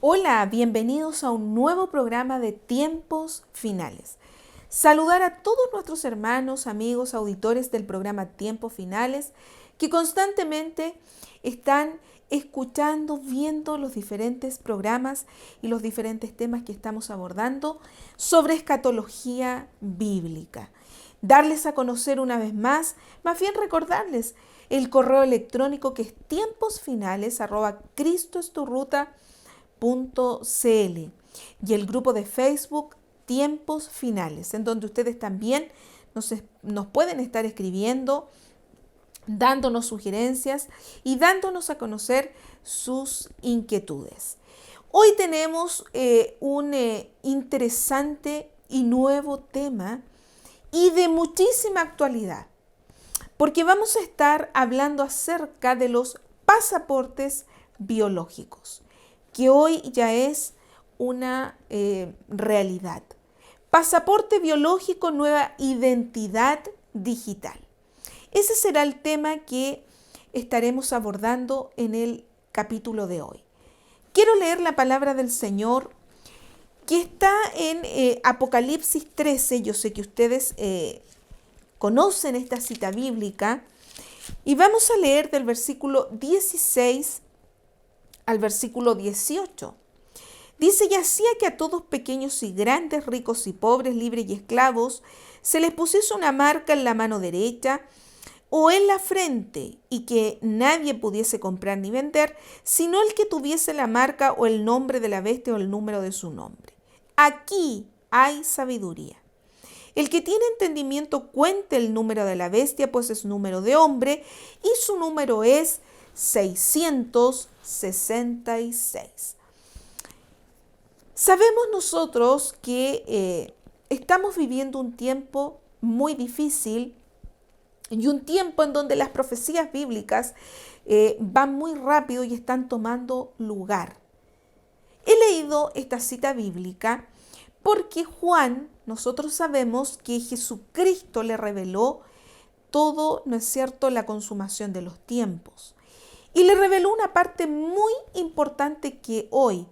Hola, bienvenidos a un nuevo programa de Tiempos Finales. Saludar a todos nuestros hermanos, amigos, auditores del programa Tiempos Finales que constantemente están escuchando, viendo los diferentes programas y los diferentes temas que estamos abordando sobre escatología bíblica. Darles a conocer una vez más bien recordarles el correo electrónico que es tiemposfinales@cristoesturruta.cl y el grupo de Facebook Tiempos Finales, en donde ustedes también nos pueden estar escribiendo, dándonos sugerencias y dándonos a conocer sus inquietudes. Hoy tenemos un interesante y nuevo tema y de muchísima actualidad, porque vamos a estar hablando acerca de los pasaportes biológicos, que hoy ya es una realidad. Pasaporte biológico, nueva identidad digital. Ese será el tema que estaremos abordando en el capítulo de hoy. Quiero leer la palabra del Señor que está en Apocalipsis 13. Yo sé que ustedes conocen esta cita bíblica y vamos a leer del versículo 16 al versículo 18. Dice: y hacía que a todos pequeños y grandes, ricos y pobres, libres y esclavos, se les pusiese una marca en la mano derecha o en la frente, y que nadie pudiese comprar ni vender, sino el que tuviese la marca o el nombre de la bestia o el número de su nombre. Aquí hay sabiduría. El que tiene entendimiento cuente el número de la bestia, pues es número de hombre, y su número es 666. Sabemos nosotros que estamos viviendo un tiempo muy difícil y un tiempo en donde las profecías bíblicas van muy rápido y están tomando lugar. He leído esta cita bíblica porque Juan, nosotros sabemos que Jesucristo le reveló todo, ¿no es cierto?, la consumación de los tiempos. Y le reveló una parte muy importante que hoy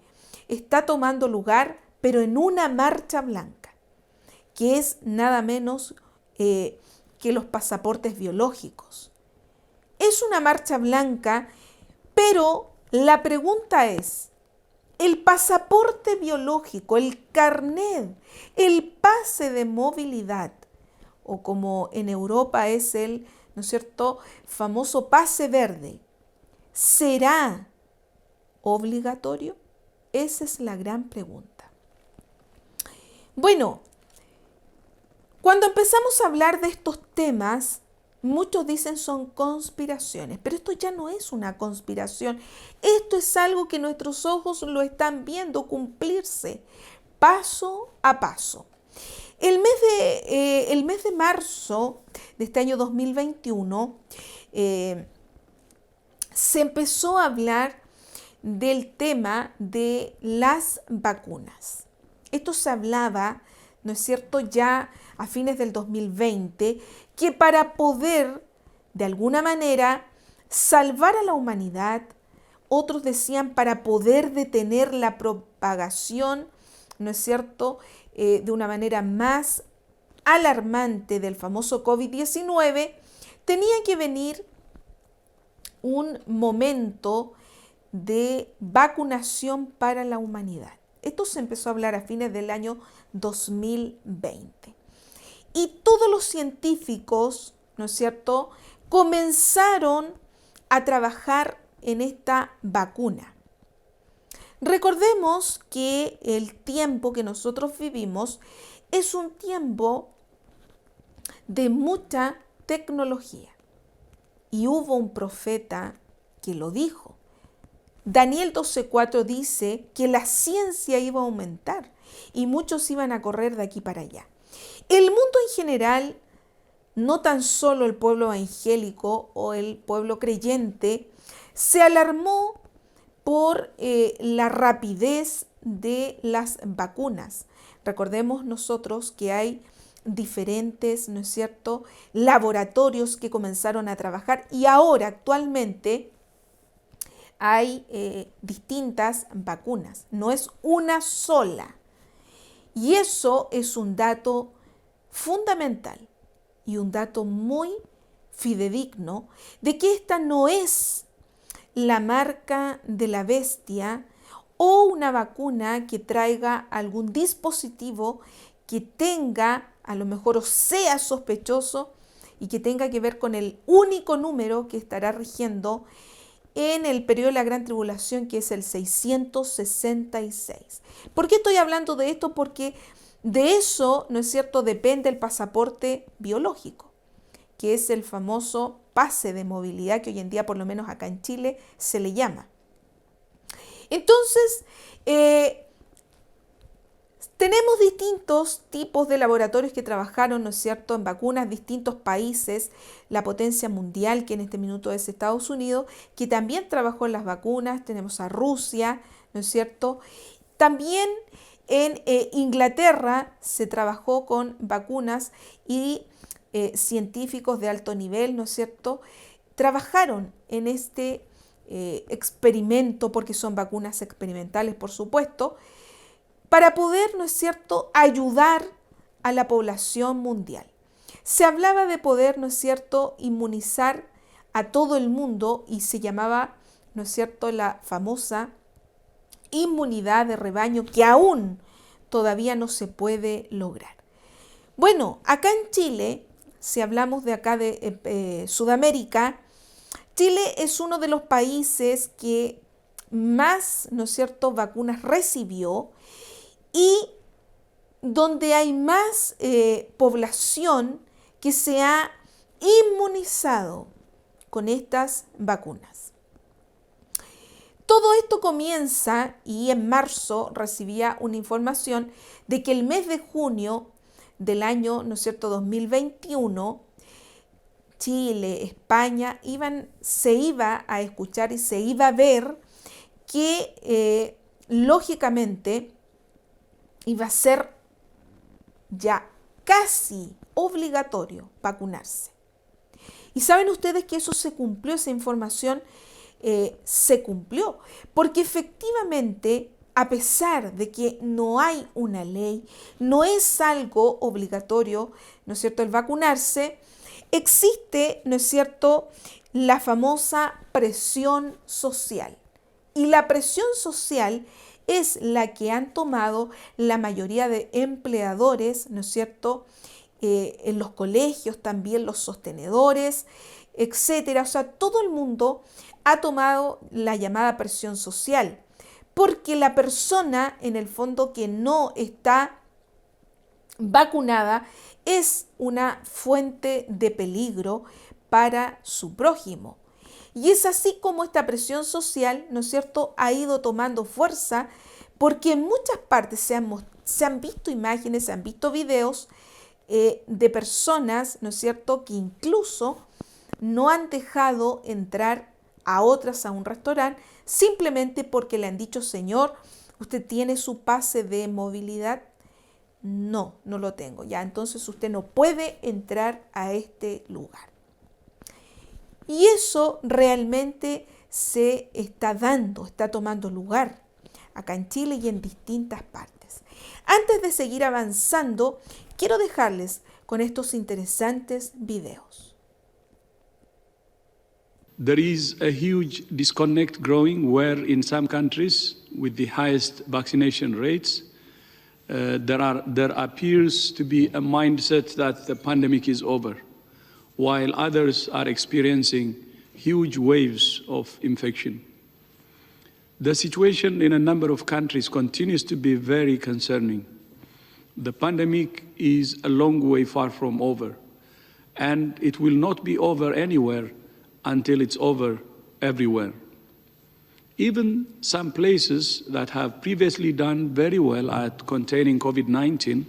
está tomando lugar, pero en una marcha blanca, que es nada menos que los pasaportes biológicos. Es una marcha blanca, pero la pregunta es: el pasaporte biológico, el carnet, el pase de movilidad, o como en Europa es el, ¿no es cierto?, famoso pase verde, ¿será obligatorio? Esa es la gran pregunta. Bueno, cuando empezamos a hablar de estos temas, muchos dicen son conspiraciones, pero esto ya no es una conspiración. Esto es algo que nuestros ojos lo están viendo cumplirse paso a paso. El mes de marzo de este año 2021 se empezó a hablar del tema de las vacunas. Esto se hablaba, ¿no es cierto?, ya a fines del 2020, que para poder, de alguna manera, salvar a la humanidad, otros decían para poder detener la propagación, ¿no es cierto?, de una manera más alarmante del famoso COVID-19, tenía que venir un momento de vacunación para la humanidad. Esto se empezó a hablar a fines del año 2020. Y todos los científicos, ¿no es cierto?, comenzaron a trabajar en esta vacuna. Recordemos que el tiempo que nosotros vivimos es un tiempo de mucha tecnología. Y hubo un profeta que lo dijo. Daniel 12:4 dice que la ciencia iba a aumentar y muchos iban a correr de aquí para allá. El mundo en general, no tan solo el pueblo evangélico o el pueblo creyente, se alarmó por la rapidez de las vacunas. Recordemos nosotros que hay diferentes, ¿no es cierto?, laboratorios que comenzaron a trabajar y ahora actualmente hay distintas vacunas, no es una sola. Y eso es un dato fundamental y un dato muy fidedigno de que esta no es la marca de la bestia o una vacuna que traiga algún dispositivo que tenga, a lo mejor o sea sospechoso y que tenga que ver con el único número que estará rigiendo en el periodo de la Gran Tribulación, que es el 666. ¿Por qué estoy hablando de esto? Porque de eso, ¿no es cierto?, depende el pasaporte biológico, que es el famoso pase de movilidad que hoy en día, por lo menos acá en Chile, se le llama. Entonces, tenemos distintos tipos de laboratorios que trabajaron, ¿no es cierto?, en vacunas, distintos países, la potencia mundial, que en este minuto es Estados Unidos, que también trabajó en las vacunas, tenemos a Rusia, ¿no es cierto? También en Inglaterra se trabajó con vacunas y científicos de alto nivel, ¿no es cierto?, trabajaron en este experimento, porque son vacunas experimentales, por supuesto, para poder, ¿no es cierto?, ayudar a la población mundial. Se hablaba de poder, ¿no es cierto?, inmunizar a todo el mundo y se llamaba, ¿no es cierto?, la famosa inmunidad de rebaño, que aún todavía no se puede lograr. Bueno, acá en Chile, si hablamos de acá de Sudamérica, Chile es uno de los países que más, ¿no es cierto?, vacunas recibió y donde hay más población que se ha inmunizado con estas vacunas. Todo esto comienza y en marzo recibía una información de que el mes de junio del año, ¿no es cierto?, 2021, Chile, España, se iba a escuchar y se iba a ver que lógicamente iba a ser ya casi obligatorio vacunarse. Y saben ustedes que eso se cumplió, esa información se cumplió, porque efectivamente, a pesar de que no hay una ley, no es algo obligatorio, ¿no es cierto?, el vacunarse, existe, ¿no es cierto?, la famosa presión social. Y la presión social es la que han tomado la mayoría de empleadores, ¿no es cierto?, en los colegios también, los sostenedores, etcétera. O sea, todo el mundo ha tomado la llamada presión social, porque la persona, en el fondo, que no está vacunada es una fuente de peligro para su prójimo. Y es así como esta presión social, ¿no es cierto?, ha ido tomando fuerza, porque en muchas partes se han visto imágenes, se han visto videos de personas, ¿no es cierto?, que incluso no han dejado entrar a otras a un restaurante simplemente porque le han dicho: señor, ¿usted tiene su pase de movilidad? No, no lo tengo. Ya, entonces usted no puede entrar a este lugar. Y eso realmente se está dando, está tomando lugar acá en Chile y en distintas partes. Antes de seguir avanzando, quiero dejarles con estos interesantes videos. There is a huge disconnect growing where in some countries with the highest vaccination rates, there appears to be a mindset that the pandemic is over, while others are experiencing huge waves of infection. The situation in a number of countries continues to be very concerning. The pandemic is a long way far from over, and it will not be over anywhere until it's over everywhere. Even some places that have previously done very well at containing COVID-19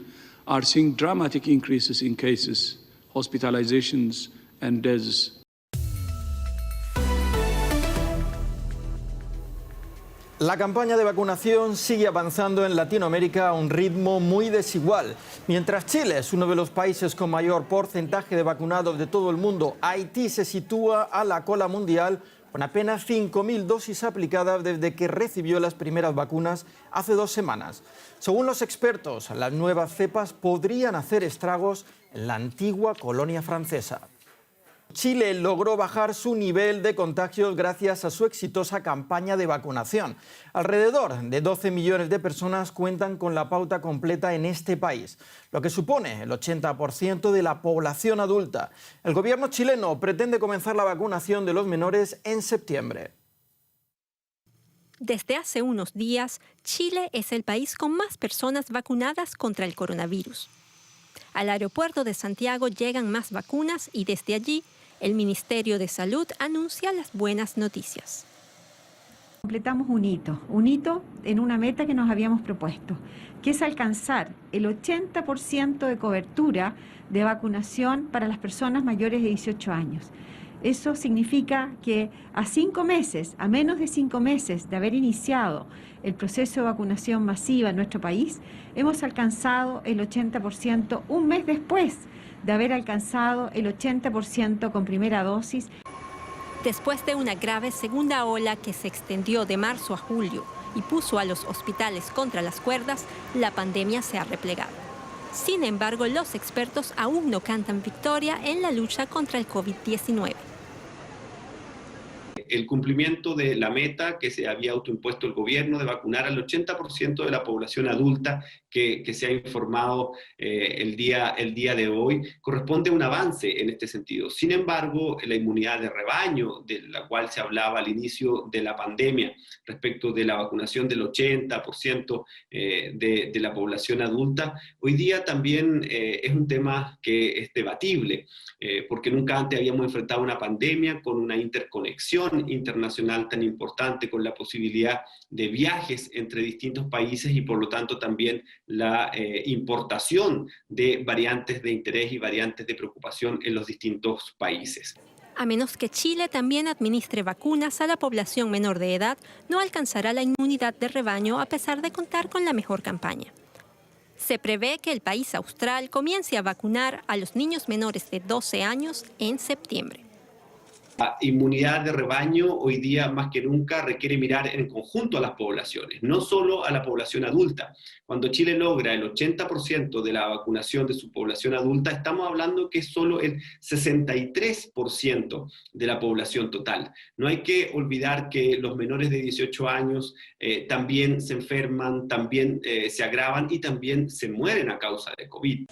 are seeing dramatic increases in cases, hospitalizations, and deaths. La campaña de vacunación sigue avanzando en Latinoamérica a un ritmo muy desigual. Mientras Chile es uno de los países con mayor porcentaje de vacunados de todo el mundo, Haití se sitúa a la cola mundial con apenas 5.000 dosis aplicadas desde que recibió las primeras vacunas hace 2 semanas. Según los expertos, las nuevas cepas podrían hacer estragos en la antigua colonia francesa. Chile logró bajar su nivel de contagios gracias a su exitosa campaña de vacunación. Alrededor de 12 millones de personas cuentan con la pauta completa en este país, lo que supone el 80% de la población adulta. El gobierno chileno pretende comenzar la vacunación de los menores en septiembre. Desde hace unos días, Chile es el país con más personas vacunadas contra el coronavirus. Al aeropuerto de Santiago llegan más vacunas y desde allí el Ministerio de Salud anuncia las buenas noticias. Completamos un hito en una meta que nos habíamos propuesto, que es alcanzar el 80% de cobertura de vacunación para las personas mayores de 18 años. Eso significa que a menos de 5 meses de haber iniciado el proceso de vacunación masiva en nuestro país, hemos alcanzado el 80% un mes después de haber alcanzado el 80% con primera dosis. Después de una grave segunda ola que se extendió de marzo a julio y puso a los hospitales contra las cuerdas, la pandemia se ha replegado. Sin embargo, los expertos aún no cantan victoria en la lucha contra el COVID-19. El cumplimiento de la meta que se había autoimpuesto el gobierno de vacunar al 80% de la población adulta que se ha informado el día de hoy corresponde a un avance en este sentido. Sin embargo, la inmunidad de rebaño, de la cual se hablaba al inicio de la pandemia, respecto de la vacunación del 80% de la población adulta, hoy día también es un tema que es debatible, porque nunca antes habíamos enfrentado una pandemia con una interconexión internacional tan importante, con la posibilidad de viajes entre distintos países y por lo tanto también la importación de variantes de interés y variantes de preocupación en los distintos países. A menos que Chile también administre vacunas a la población menor de edad, no alcanzará la inmunidad de rebaño a pesar de contar con la mejor campaña. Se prevé que el país austral comience a vacunar a los niños menores de 12 años en septiembre. La inmunidad de rebaño hoy día más que nunca requiere mirar en conjunto a las poblaciones, no solo a la población adulta. Cuando Chile logra el 80% de la vacunación de su población adulta, estamos hablando que es solo el 63% de la población total. No hay que olvidar que los menores de 18 años también se enferman, también se agravan y también se mueren a causa de COVID.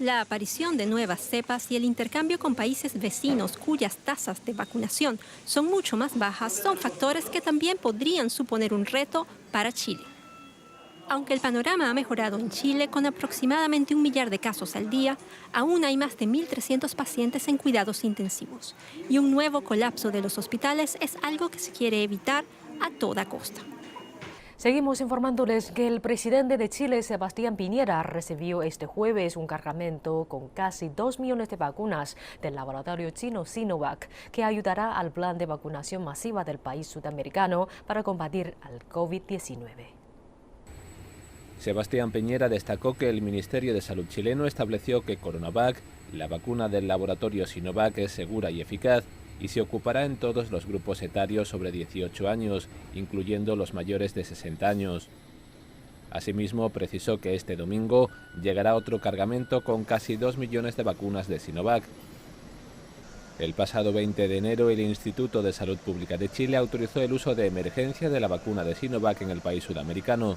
La aparición de nuevas cepas y el intercambio con países vecinos cuyas tasas de vacunación son mucho más bajas son factores que también podrían suponer un reto para Chile. Aunque el panorama ha mejorado en Chile con aproximadamente 1 millar de casos al día, aún hay más de 1.300 pacientes en cuidados intensivos y un nuevo colapso de los hospitales es algo que se quiere evitar a toda costa. Seguimos informándoles que el presidente de Chile, Sebastián Piñera, recibió este jueves un cargamento con casi 2 millones de vacunas del laboratorio chino Sinovac, que ayudará al plan de vacunación masiva del país sudamericano para combatir al COVID-19. Sebastián Piñera destacó que el Ministerio de Salud chileno estableció que Coronavac, la vacuna del laboratorio Sinovac, es segura y eficaz y se ocupará en todos los grupos etarios sobre 18 años, incluyendo los mayores de 60 años. Asimismo, precisó que este domingo llegará otro cargamento con casi 2 millones de vacunas de Sinovac. El pasado 20 de enero, el Instituto de Salud Pública de Chile autorizó el uso de emergencia de la vacuna de Sinovac en el país sudamericano.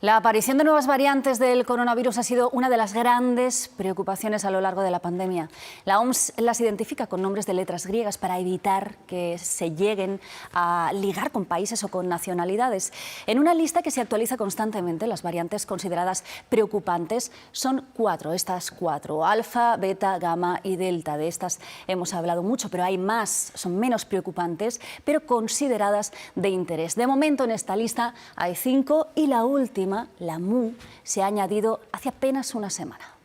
La aparición de nuevas variantes del coronavirus ha sido una de las grandes preocupaciones a lo largo de la pandemia. La OMS las identifica con nombres de letras griegas para evitar que se lleguen a ligar con países o con nacionalidades. En una lista que se actualiza constantemente, las variantes consideradas preocupantes son 4, estas 4, alfa, beta, gamma y delta. De estas hemos hablado mucho, pero hay más, son menos preocupantes, pero consideradas de interés. De momento en esta lista hay 5 y la última, la Mu, se ha añadido hace apenas una semana.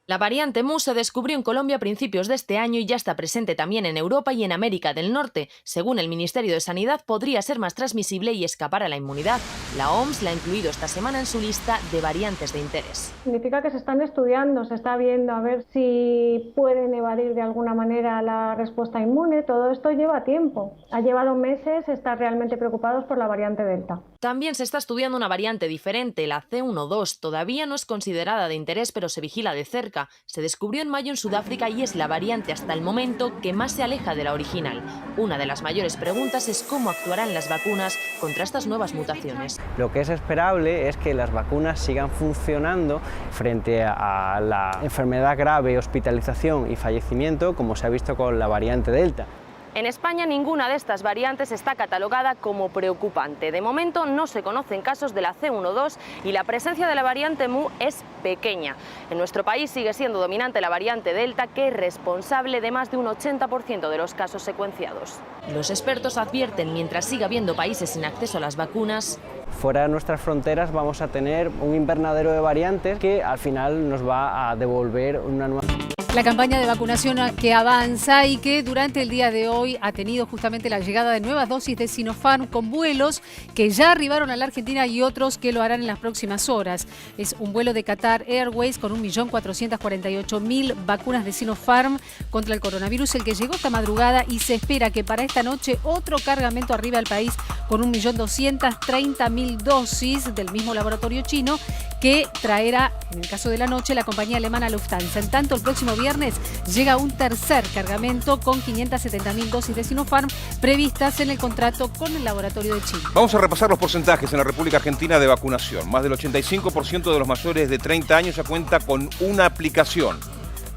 La variante Mu se descubrió en Colombia a principios de este año y ya está presente también en Europa y en América del Norte. Según el Ministerio de Sanidad, podría ser más transmisible y escapar a la inmunidad. La OMS la ha incluido esta semana en su lista de variantes de interés. Significa que se están estudiando, se está viendo a ver si pueden evadir de alguna manera la respuesta inmune. Todo esto lleva tiempo. Ha llevado meses estar realmente preocupados por la variante Delta. También se está estudiando una variante diferente, la C12. Todavía no es considerada de interés, pero se vigila de cerca. Se descubrió en mayo en Sudáfrica y es la variante hasta el momento que más se aleja de la original. Una de las mayores preguntas es cómo actuarán las vacunas contra estas nuevas mutaciones. Lo que es esperable es que las vacunas sigan funcionando frente a la enfermedad grave, hospitalización y fallecimiento, como se ha visto con la variante Delta. En España ninguna de estas variantes está catalogada como preocupante. De momento no se conocen casos de la C12 y la presencia de la variante Mu es pequeña. En nuestro país sigue siendo dominante la variante Delta, que es responsable de más de un 80% de los casos secuenciados. Los expertos advierten, mientras siga habiendo países sin acceso a las vacunas, fuera de nuestras fronteras vamos a tener un invernadero de variantes que al final nos va a devolver una nueva... La campaña de vacunación que avanza y que durante el día de hoy ha tenido justamente la llegada de nuevas dosis de Sinopharm con vuelos que ya arribaron a la Argentina y otros que lo harán en las próximas horas. Es un vuelo de Qatar Airways con 1.448.000 vacunas de Sinopharm contra el coronavirus, el que llegó esta madrugada, y se espera que para esta noche otro cargamento arribe al país con 1.230.000 dosis del mismo laboratorio chino, que traerá, en el caso de la noche, la compañía alemana Lufthansa. En tanto, el próximo viernes llega un tercer cargamento con 570.000 dosis de Sinopharm previstas en el contrato con el laboratorio de China. Vamos a repasar los porcentajes en la República Argentina de vacunación. Más del 85% de los mayores de 30 años ya cuenta con una aplicación.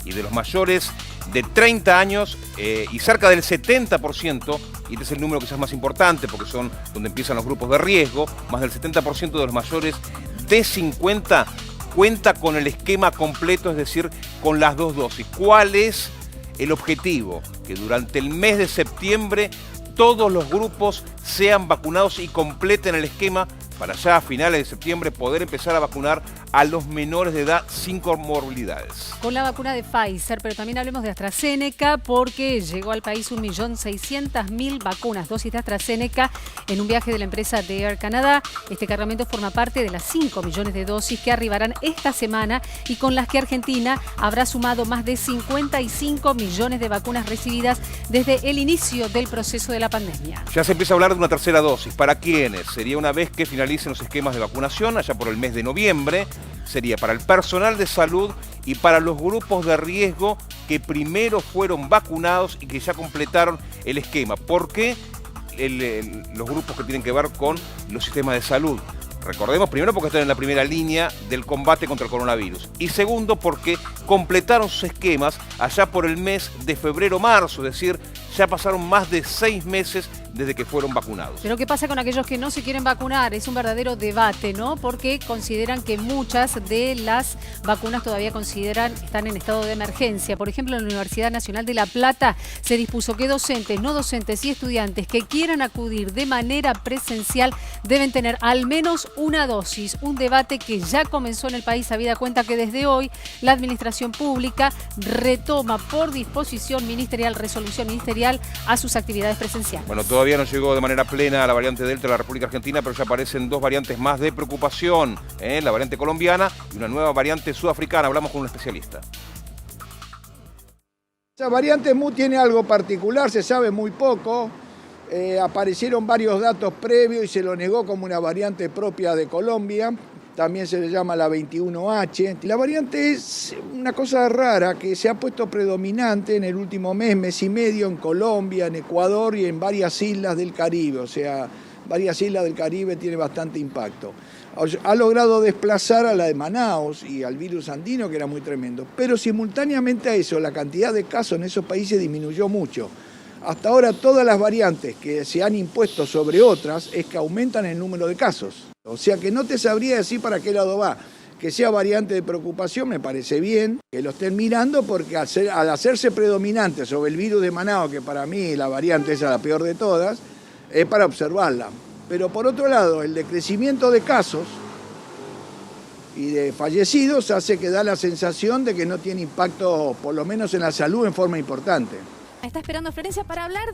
Y de los mayores de 30 años y cerca del 70%, y este es el número quizás más importante porque son donde empiezan los grupos de riesgo, más del 70% de los mayores de 50 cuenta con el esquema completo, es decir, con las dos dosis. ¿Cuál es el objetivo? Que durante el mes de septiembre todos los grupos sean vacunados y completen el esquema para ya a finales de septiembre poder empezar a vacunar a los menores de edad sin comorbilidades. Con la vacuna de Pfizer, pero también hablemos de AstraZeneca, porque llegó al país 1.600.000 vacunas, dosis de AstraZeneca, en un viaje de la empresa de Air Canada. Este cargamento forma parte de las 5 millones de dosis que arribarán esta semana y con las que Argentina habrá sumado más de 55 millones de vacunas recibidas desde el inicio del proceso de la pandemia. Ya se empieza a hablar de una tercera dosis. ¿Para quiénes? Sería una vez que finalicen los esquemas de vacunación, allá por el mes de noviembre. Sería para el personal de salud y para los grupos de riesgo que primero fueron vacunados y que ya completaron el esquema. ¿Por qué los grupos que tienen que ver con los sistemas de salud? Recordemos, primero porque están en la primera línea del combate contra el coronavirus. Y segundo porque completaron sus esquemas allá por el mes de febrero-marzo, es decir, ya pasaron más de 6 meses desde que fueron vacunados. Pero ¿qué pasa con aquellos que no se quieren vacunar? Es un verdadero debate, ¿no? Porque consideran que muchas de las vacunas todavía están en estado de emergencia. Por ejemplo, en la Universidad Nacional de La Plata se dispuso que docentes, no docentes y estudiantes que quieran acudir de manera presencial deben tener al menos una dosis. Un debate que ya comenzó en el país, habida cuenta que desde hoy la administración pública retoma por disposición ministerial, resolución ministerial, a sus actividades presenciales. Bueno, todavía no llegó de manera plena a la variante Delta de la República Argentina, pero ya aparecen dos variantes más de preocupación, la variante colombiana y una nueva variante sudafricana. Hablamos con un especialista. Esa variante Mu tiene algo particular, se sabe muy poco. Aparecieron varios datos previos y se lo negó como una variante propia de Colombia. También se le llama la 21H. La variante es una cosa rara que se ha puesto predominante en el último mes y medio en Colombia, en Ecuador y en varias islas del Caribe. O sea, varias islas del Caribe tiene bastante impacto. Ha logrado desplazar a la de Manaus y al virus andino, que era muy tremendo. Pero simultáneamente a eso, la cantidad de casos en esos países disminuyó mucho. Hasta ahora todas las variantes que se han impuesto sobre otras es que aumentan el número de casos. O sea que no te sabría decir para qué lado va. Que sea variante de preocupación me parece bien, que lo estén mirando porque al hacerse predominante sobre el virus de Manaus, que para mí la variante esa es la peor de todas, es para observarla. Pero por otro lado, el decrecimiento de casos y de fallecidos, hace que da la sensación de que no tiene impacto, por lo menos en la salud, en forma importante. Está esperando Florencia para hablar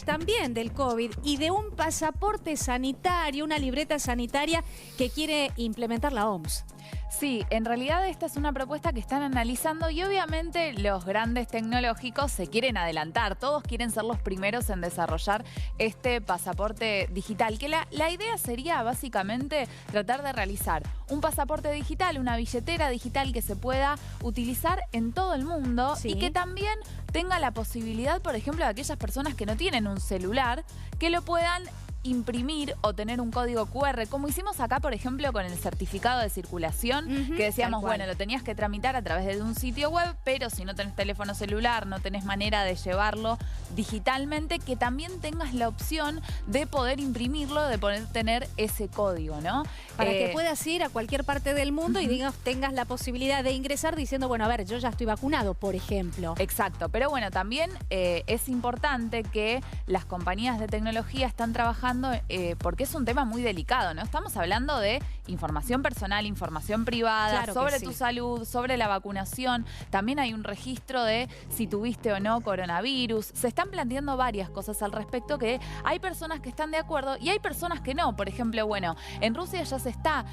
también del COVID y de un pasaporte sanitario, una libreta sanitaria que quiere implementar la OMS. Sí, en realidad esta es una propuesta que están analizando y obviamente los grandes tecnológicos se quieren adelantar. Todos quieren ser los primeros en desarrollar este pasaporte digital. Que la idea sería básicamente tratar de realizar un pasaporte digital, una billetera digital que se pueda utilizar en todo el mundo y que también tenga la posibilidad, por ejemplo, de aquellas personas que no tienen un celular, que lo puedan imprimir o tener un código QR, como hicimos acá, por ejemplo, con el certificado de circulación, que decíamos, bueno, lo tenías que tramitar a través de un sitio web, pero si no tenés teléfono celular, no tenés manera de llevarlo digitalmente, que también tengas la opción de poder imprimirlo, de poder tener ese código, ¿no? Para que puedas ir a cualquier parte del mundo y tengas la posibilidad de ingresar diciendo, bueno, a ver, yo ya estoy vacunado, por ejemplo. Exacto, pero bueno, también es importante que las compañías de tecnología están trabajando porque es un tema muy delicado, ¿no? Estamos hablando de información personal, información privada, sobre tu salud, sobre la vacunación. También hay un registro de si tuviste o no coronavirus. Se están planteando varias cosas al respecto que hay personas que están de acuerdo y hay personas que no. Por ejemplo, bueno, en Rusia ya se está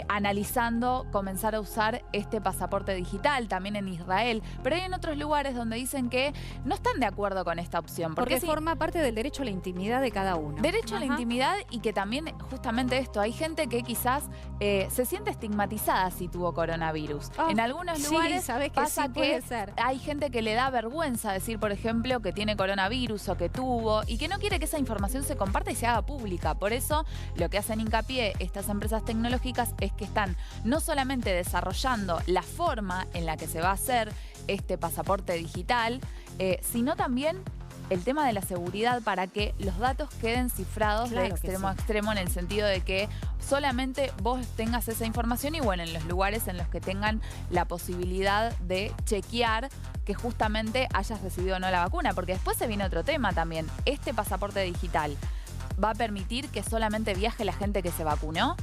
analizando comenzar a usar este pasaporte digital, también en Israel, pero hay en otros lugares donde dicen que no están de acuerdo con esta opción. Porque forma parte del derecho a la intimidad de cada uno. Derecho a la intimidad y que también justamente esto, hay gente que quizás se siente estigmatizada si tuvo coronavirus. En algunos lugares pasa que hay gente que le da vergüenza decir, por ejemplo, que tiene coronavirus o que tuvo y que no quiere que esa información se comparta y se haga pública. Por eso lo que hacen hincapié estas empresas tecnológicas es que están no solamente desarrollando la forma en la que se va a hacer este pasaporte digital, sino también el tema de la seguridad para que los datos queden cifrados de extremo a extremo, en el sentido de que solamente vos tengas esa información y bueno, en los lugares en los que tengan la posibilidad de chequear que justamente hayas recibido o no la vacuna, porque después se viene otro tema también. Este pasaporte digital va a permitir que solamente viaje la gente que se vacunó.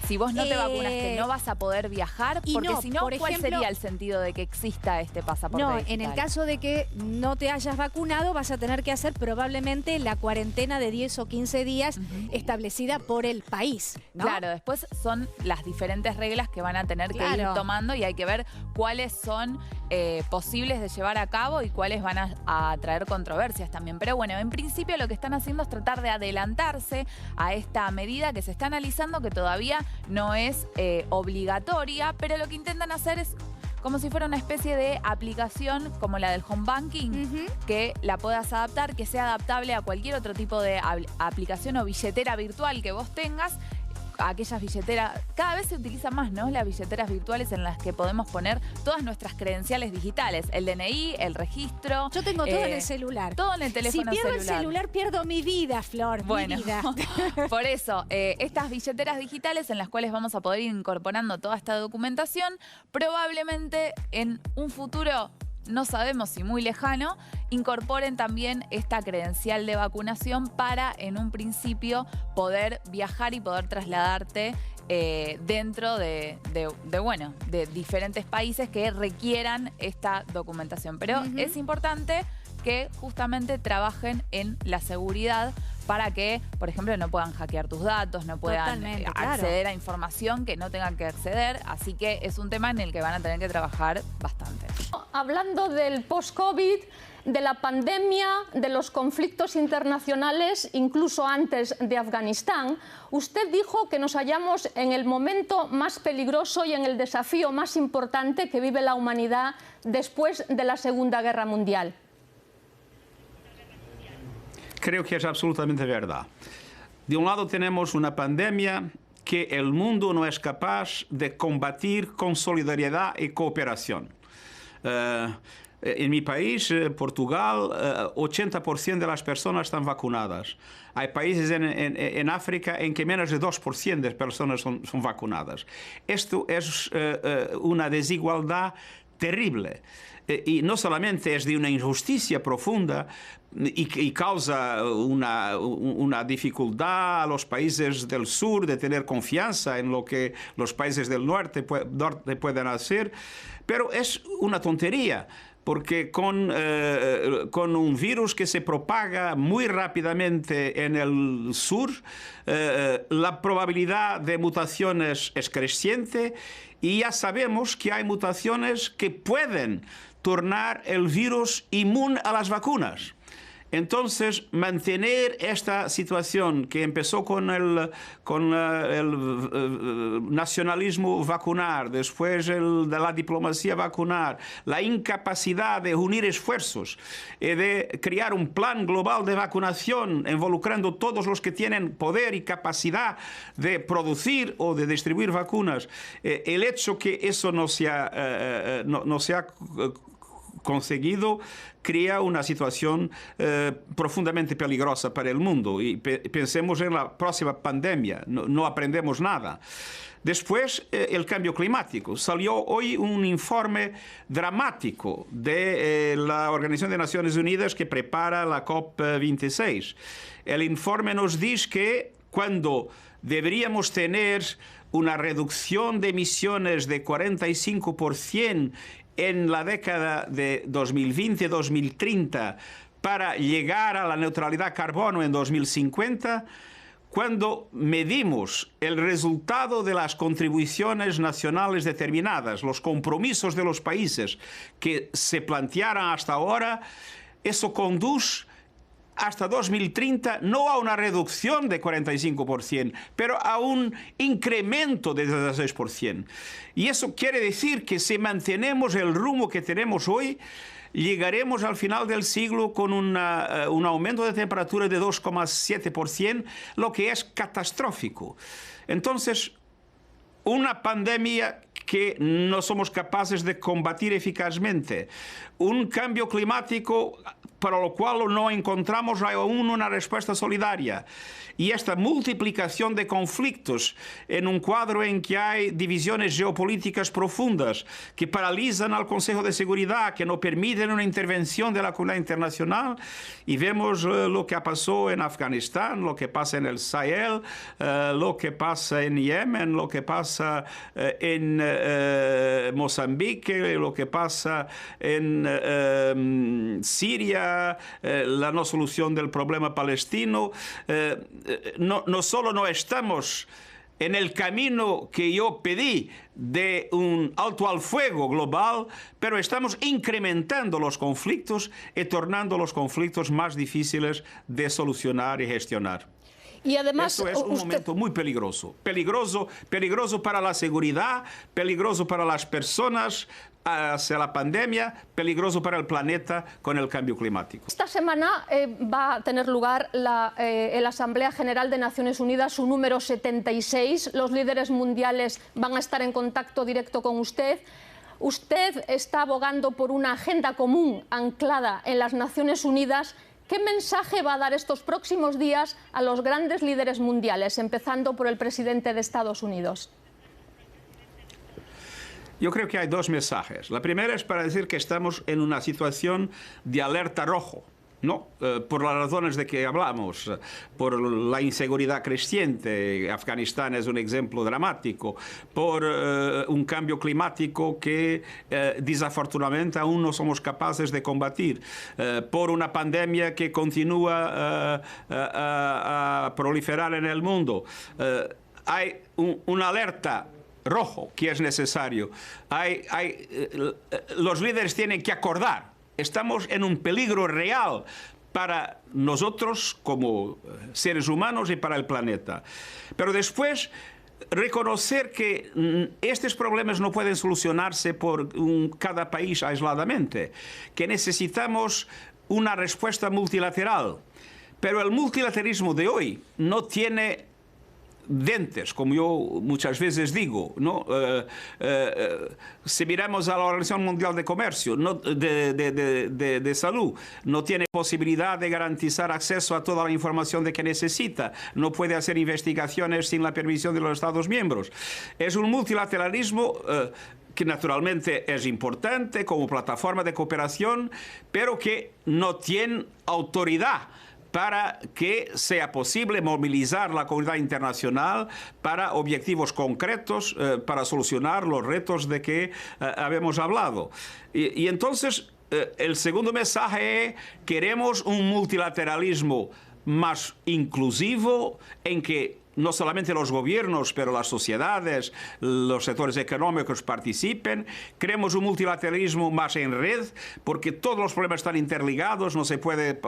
Si vos no te vacunaste, no vas a poder viajar, porque si no, ¿cuál sería el sentido de que exista este pasaporte digital? En el caso de que no te hayas vacunado, vas a tener que hacer probablemente la cuarentena de 10 o 15 días establecida por el país, ¿no? Claro, después son las diferentes reglas que van a tener que ir tomando y hay que ver cuáles son posibles de llevar a cabo y cuáles van a traer controversias también. Pero bueno, en principio lo que están haciendo es tratar de adelantarse a esta medida que se está analizando, que todavía no es obligatoria, pero lo que intentan hacer es como si fuera una especie de aplicación como la del home banking, que la puedas adaptar, que sea adaptable a cualquier otro tipo de aplicación o billetera virtual que vos tengas. Aquellas billeteras, cada vez se utilizan más, ¿no? Las billeteras virtuales en las que podemos poner todas nuestras credenciales digitales, el DNI, el registro. Yo tengo todo en el celular. Todo en el teléfono celular. Si pierdo el celular, pierdo mi vida, Flor, bueno, mi vida. Por eso, estas billeteras digitales en las cuales vamos a poder ir incorporando toda esta documentación, probablemente en un futuro, no sabemos si muy lejano, incorporen también esta credencial de vacunación para, en un principio, poder viajar y poder trasladarte dentro de diferentes países que requieran esta documentación. Pero es importante que justamente trabajen en la seguridad para que, por ejemplo, no puedan hackear tus datos, no puedan acceder a información que no tengan que acceder. Así que es un tema en el que van a tener que trabajar bastante. Hablando del post-COVID, de la pandemia, de los conflictos internacionales, incluso antes de Afganistán, usted dijo que nos hallamos en el momento más peligroso y en el desafío más importante que vive la humanidad después de la Segunda Guerra Mundial. Creo que es absolutamente verdad. De un lado tenemos una pandemia que el mundo no es capaz de combatir con solidaridad y cooperación. En mi país, Portugal, 80% de las personas están vacunadas. Hay países en África en que menos de 2% de personas son vacunadas. Esto es una desigualdad terrible. Y no solamente es de una injusticia profunda y causa una dificultad a los países del sur de tener confianza en lo que los países del norte pueden hacer, pero es una tontería. Porque con un virus que se propaga muy rápidamente en el sur, la probabilidad de mutaciones es creciente y ya sabemos que hay mutaciones que pueden tornar el virus inmune a las vacunas. Entonces, mantener esta situación que empezó con el nacionalismo vacunar, después de la diplomacia vacunar, la incapacidad de unir esfuerzos y de crear un plan global de vacunación involucrando todos los que tienen poder y capacidad de producir o de distribuir vacunas, el hecho que eso no se ha conseguido crea una situación profundamente peligrosa para el mundo. Y pensemos en la próxima pandemia, no aprendemos nada. Después, el cambio climático. Salió hoy un informe dramático de la Organización de Naciones Unidas que prepara la COP26. El informe nos dice que cuando deberíamos tener una reducción de emisiones de 45% en la década de 2020-2030 para llegar a la neutralidad carbono en 2050, cuando medimos el resultado de las contribuciones nacionales determinadas, los compromisos de los países que se plantearon hasta ahora, eso conduce hasta 2030 no a una reducción de 45%, pero a un incremento de 16%. Y eso quiere decir que si mantenemos el rumbo que tenemos hoy, llegaremos al final del siglo con un aumento de temperatura de 2,7%, lo que es catastrófico. Entonces, una pandemia que no somos capaces de combatir eficazmente, un cambio climático para lo cual no encontramos aún una respuesta solidaria, y esta multiplicación de conflictos en un cuadro en que hay divisiones geopolíticas profundas que paralizan al Consejo de Seguridad, que no permiten una intervención de la comunidad internacional, y vemos lo que pasó en Afganistán, lo que pasa en el Sahel, lo que pasa en Yemen, lo que pasa en Mozambique, lo que pasa en Siria, la no solución del problema palestino. No solo no estamos en el camino que yo pedí de un alto al fuego global, pero estamos incrementando los conflictos y tornando los conflictos más difíciles de solucionar y gestionar. Y además, eso es un momento muy peligroso. Peligroso para la seguridad, peligroso para las personas hacia la pandemia, peligroso para el planeta con el cambio climático. Esta semana va a tener lugar la Asamblea General de Naciones Unidas, su número 76. Los líderes mundiales van a estar en contacto directo con usted. Usted está abogando por una agenda común anclada en las Naciones Unidas. ¿Qué mensaje va a dar estos próximos días a los grandes líderes mundiales, empezando por el presidente de Estados Unidos? Yo creo que hay dos mensajes. La primera es para decir que estamos en una situación de alerta rojo, ¿no? Por las razones de que hablamos, por la inseguridad creciente, Afganistán es un ejemplo dramático, por un cambio climático que desafortunadamente aún no somos capaces de combatir, por una pandemia que continúa a proliferar en el mundo. Hay una alerta rojo que es necesario. Los líderes tienen que acordar. Estamos en un peligro real para nosotros como seres humanos y para el planeta. Pero después, reconocer que estos problemas no pueden solucionarse por cada país aisladamente, que necesitamos una respuesta multilateral. Pero el multilateralismo de hoy no tiene dientes, como yo muchas veces digo, ¿no? Si miramos a la Organización Mundial de Comercio, de Salud, no tiene posibilidad de garantizar acceso a toda la información de que necesita, no puede hacer investigaciones sin la permisión de los Estados miembros. Es un multilateralismo que naturalmente es importante como plataforma de cooperación, pero que no tiene autoridad para que sea posible movilizar la comunidad internacional para objetivos concretos, para solucionar los retos de que habíamos hablado. Y entonces, el segundo mensaje es: queremos un multilateralismo más inclusivo, en que no solamente los gobiernos, pero las sociedades, los sectores económicos participen. Queremos un multilateralismo más en red, porque todos los problemas están interligados. No se puede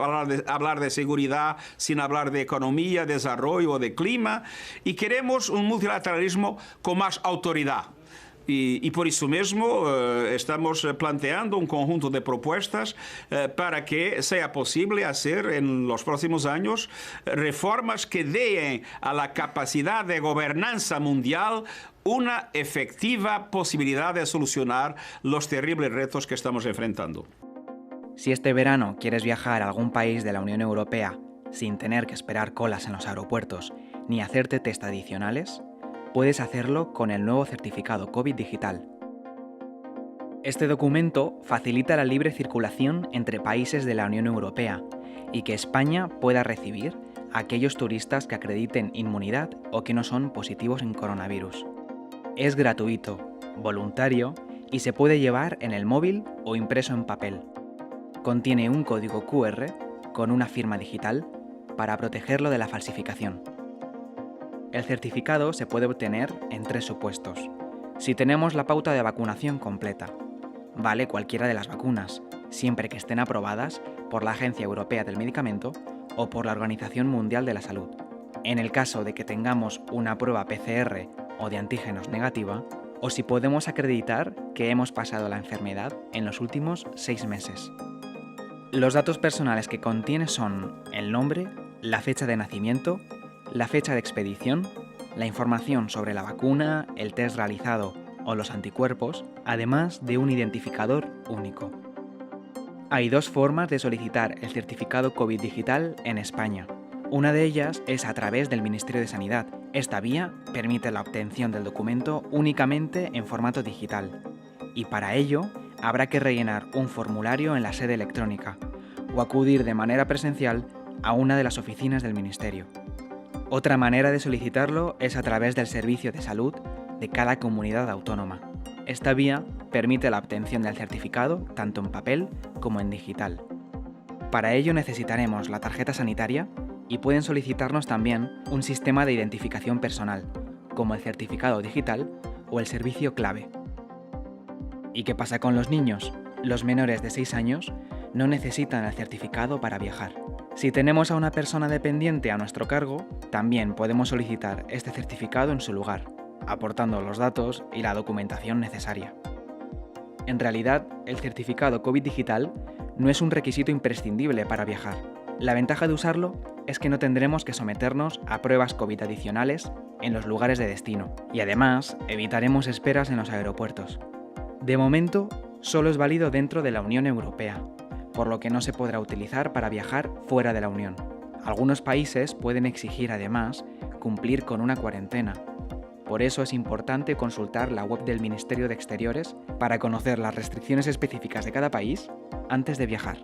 hablar de seguridad sin hablar de economía, desarrollo o de clima. Y queremos un multilateralismo con más autoridad. Y por eso mismo estamos planteando un conjunto de propuestas para que sea posible hacer en los próximos años reformas que den a la capacidad de gobernanza mundial una efectiva posibilidad de solucionar los terribles retos que estamos enfrentando. Si este verano quieres viajar a algún país de la Unión Europea sin tener que esperar colas en los aeropuertos ni hacerte test adicionales, puedes hacerlo con el nuevo certificado COVID digital. Este documento facilita la libre circulación entre países de la Unión Europea y que España pueda recibir a aquellos turistas que acrediten inmunidad o que no son positivos en coronavirus. Es gratuito, voluntario y se puede llevar en el móvil o impreso en papel. Contiene un código QR con una firma digital para protegerlo de la falsificación. El certificado se puede obtener en 3 supuestos. Si tenemos la pauta de vacunación completa, vale cualquiera de las vacunas, siempre que estén aprobadas por la Agencia Europea del Medicamento o por la Organización Mundial de la Salud. En el caso de que tengamos una prueba PCR o de antígenos negativa, o si podemos acreditar que hemos pasado la enfermedad en los últimos 6 meses. Los datos personales que contiene son el nombre, la fecha de nacimiento, la fecha de expedición, la información sobre la vacuna, el test realizado o los anticuerpos, además de un identificador único. Hay 2 formas de solicitar el certificado COVID digital en España. Una de ellas es a través del Ministerio de Sanidad. Esta vía permite la obtención del documento únicamente en formato digital. Y para ello, habrá que rellenar un formulario en la sede electrónica o acudir de manera presencial a una de las oficinas del Ministerio. Otra manera de solicitarlo es a través del servicio de salud de cada comunidad autónoma. Esta vía permite la obtención del certificado tanto en papel como en digital. Para ello necesitaremos la tarjeta sanitaria y pueden solicitarnos también un sistema de identificación personal, como el certificado digital o el servicio clave. ¿Y qué pasa con los niños? Los menores de 6 años no necesitan el certificado para viajar. Si tenemos a una persona dependiente a nuestro cargo, también podemos solicitar este certificado en su lugar, aportando los datos y la documentación necesaria. En realidad, el certificado COVID digital no es un requisito imprescindible para viajar. La ventaja de usarlo es que no tendremos que someternos a pruebas COVID adicionales en los lugares de destino, y además evitaremos esperas en los aeropuertos. De momento, solo es válido dentro de la Unión Europea, por lo que no se podrá utilizar para viajar fuera de la Unión. Algunos países pueden exigir además cumplir con una cuarentena. Por eso es importante consultar la web del Ministerio de Exteriores para conocer las restricciones específicas de cada país antes de viajar.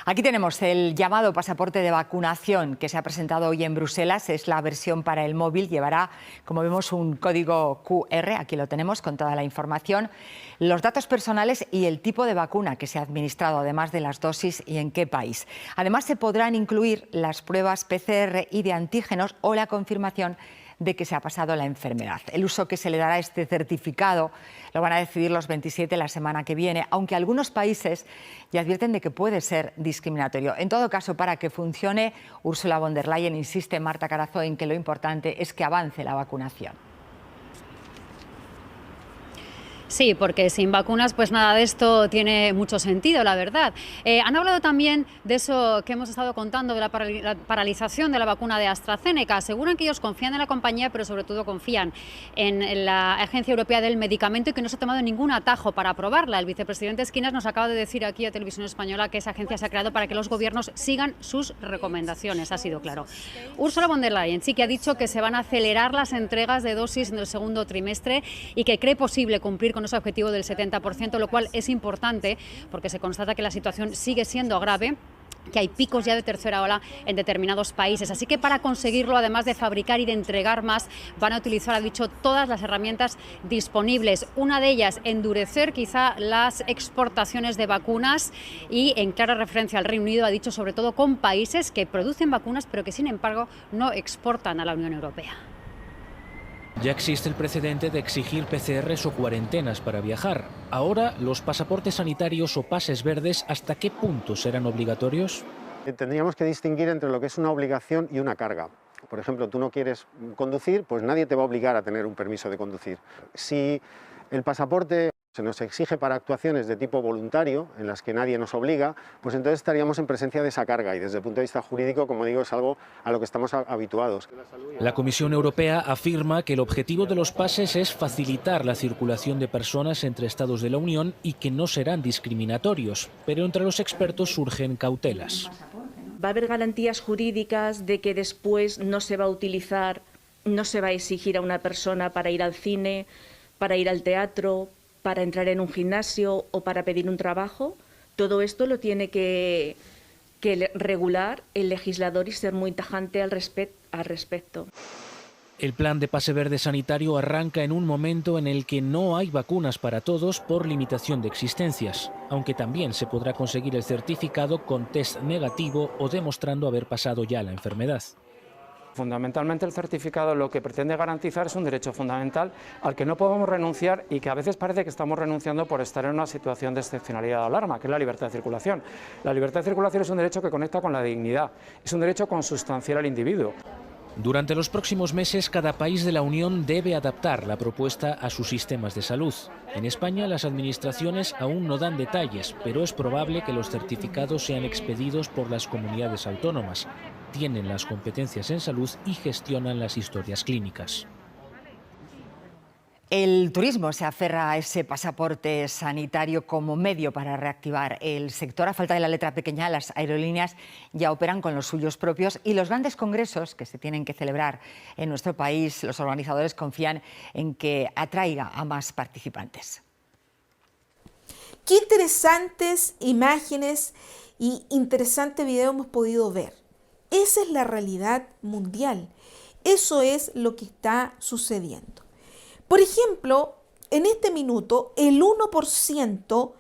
Aquí tenemos el llamado pasaporte de vacunación que se ha presentado hoy en Bruselas. Es la versión para el móvil. Llevará, como vemos, un código QR. Aquí lo tenemos con toda la información, los datos personales y el tipo de vacuna que se ha administrado, además de las dosis y en qué país. Además, se podrán incluir las pruebas PCR y de antígenos o la confirmación de que se ha pasado la enfermedad. El uso que se le dará a este certificado lo van a decidir los 27 la semana que viene, aunque algunos países ya advierten de que puede ser discriminatorio. En todo caso, para que funcione, Ursula von der Leyen insiste, Marta Carazo, en que lo importante es que avance la vacunación. Sí, porque sin vacunas pues nada de esto tiene mucho sentido, la verdad. Han hablado también de eso que hemos estado contando, de la paralización de la vacuna de AstraZeneca. Aseguran que ellos confían en la compañía, pero sobre todo confían en la Agencia Europea del Medicamento y que no se ha tomado ningún atajo para aprobarla. El vicepresidente Esquinas nos acaba de decir aquí a Televisión Española que esa agencia se ha creado para que los gobiernos sigan sus recomendaciones, ha sido claro. Ursula von der Leyen sí que ha dicho que se van a acelerar las entregas de dosis en el segundo trimestre y que cree posible cumplir con con ese objetivo del 70%, lo cual es importante porque se constata que la situación sigue siendo grave, que hay picos ya de tercera ola en determinados países. Así que para conseguirlo, además de fabricar y de entregar más, van a utilizar, ha dicho, todas las herramientas disponibles. Una de ellas, endurecer quizá las exportaciones de vacunas y, en clara referencia al Reino Unido, ha dicho sobre todo con países que producen vacunas pero que sin embargo no exportan a la Unión Europea. Ya existe el precedente de exigir PCRs o cuarentenas para viajar. Ahora, ¿los pasaportes sanitarios o pases verdes hasta qué punto serán obligatorios? Tendríamos que distinguir entre lo que es una obligación y una carga. Por ejemplo, tú no quieres conducir, pues nadie te va a obligar a tener un permiso de conducir. Si el pasaporte se nos exige para actuaciones de tipo voluntario, en las que nadie nos obliga, pues entonces estaríamos en presencia de esa carga y desde el punto de vista jurídico, como digo, es algo a lo que estamos habituados. La Comisión Europea afirma que el objetivo de los pases es facilitar la circulación de personas entre Estados de la Unión y que no serán discriminatorios, pero entre los expertos surgen cautelas. ¿Va a haber garantías jurídicas de que después no se va a utilizar, no se va a exigir a una persona para ir al cine, para ir al teatro, para entrar en un gimnasio o para pedir un trabajo? Todo esto lo tiene que regular el legislador y ser muy tajante al respecto. El plan de pase verde sanitario arranca en un momento en el que no hay vacunas para todos por limitación de existencias, aunque también se podrá conseguir el certificado con test negativo o demostrando haber pasado ya la enfermedad. Fundamentalmente el certificado lo que pretende garantizar es un derecho fundamental al que no podemos renunciar y que a veces parece que estamos renunciando por estar en una situación de excepcionalidad o alarma, que es la libertad de circulación. La libertad de circulación es un derecho que conecta con la dignidad, es un derecho consustancial al individuo. Durante los próximos meses, cada país de la Unión debe adaptar la propuesta a sus sistemas de salud. En España, las administraciones aún no dan detalles, pero es probable que los certificados sean expedidos por las comunidades autónomas. Tienen las competencias en salud y gestionan las historias clínicas. El turismo se aferra a ese pasaporte sanitario como medio para reactivar el sector. A falta de la letra pequeña, las aerolíneas ya operan con los suyos propios y los grandes congresos que se tienen que celebrar en nuestro país, los organizadores confían en que atraiga a más participantes. Qué interesantes imágenes y interesante video hemos podido ver. Esa es la realidad mundial. Eso es lo que está sucediendo. Por ejemplo, en este minuto, el 1%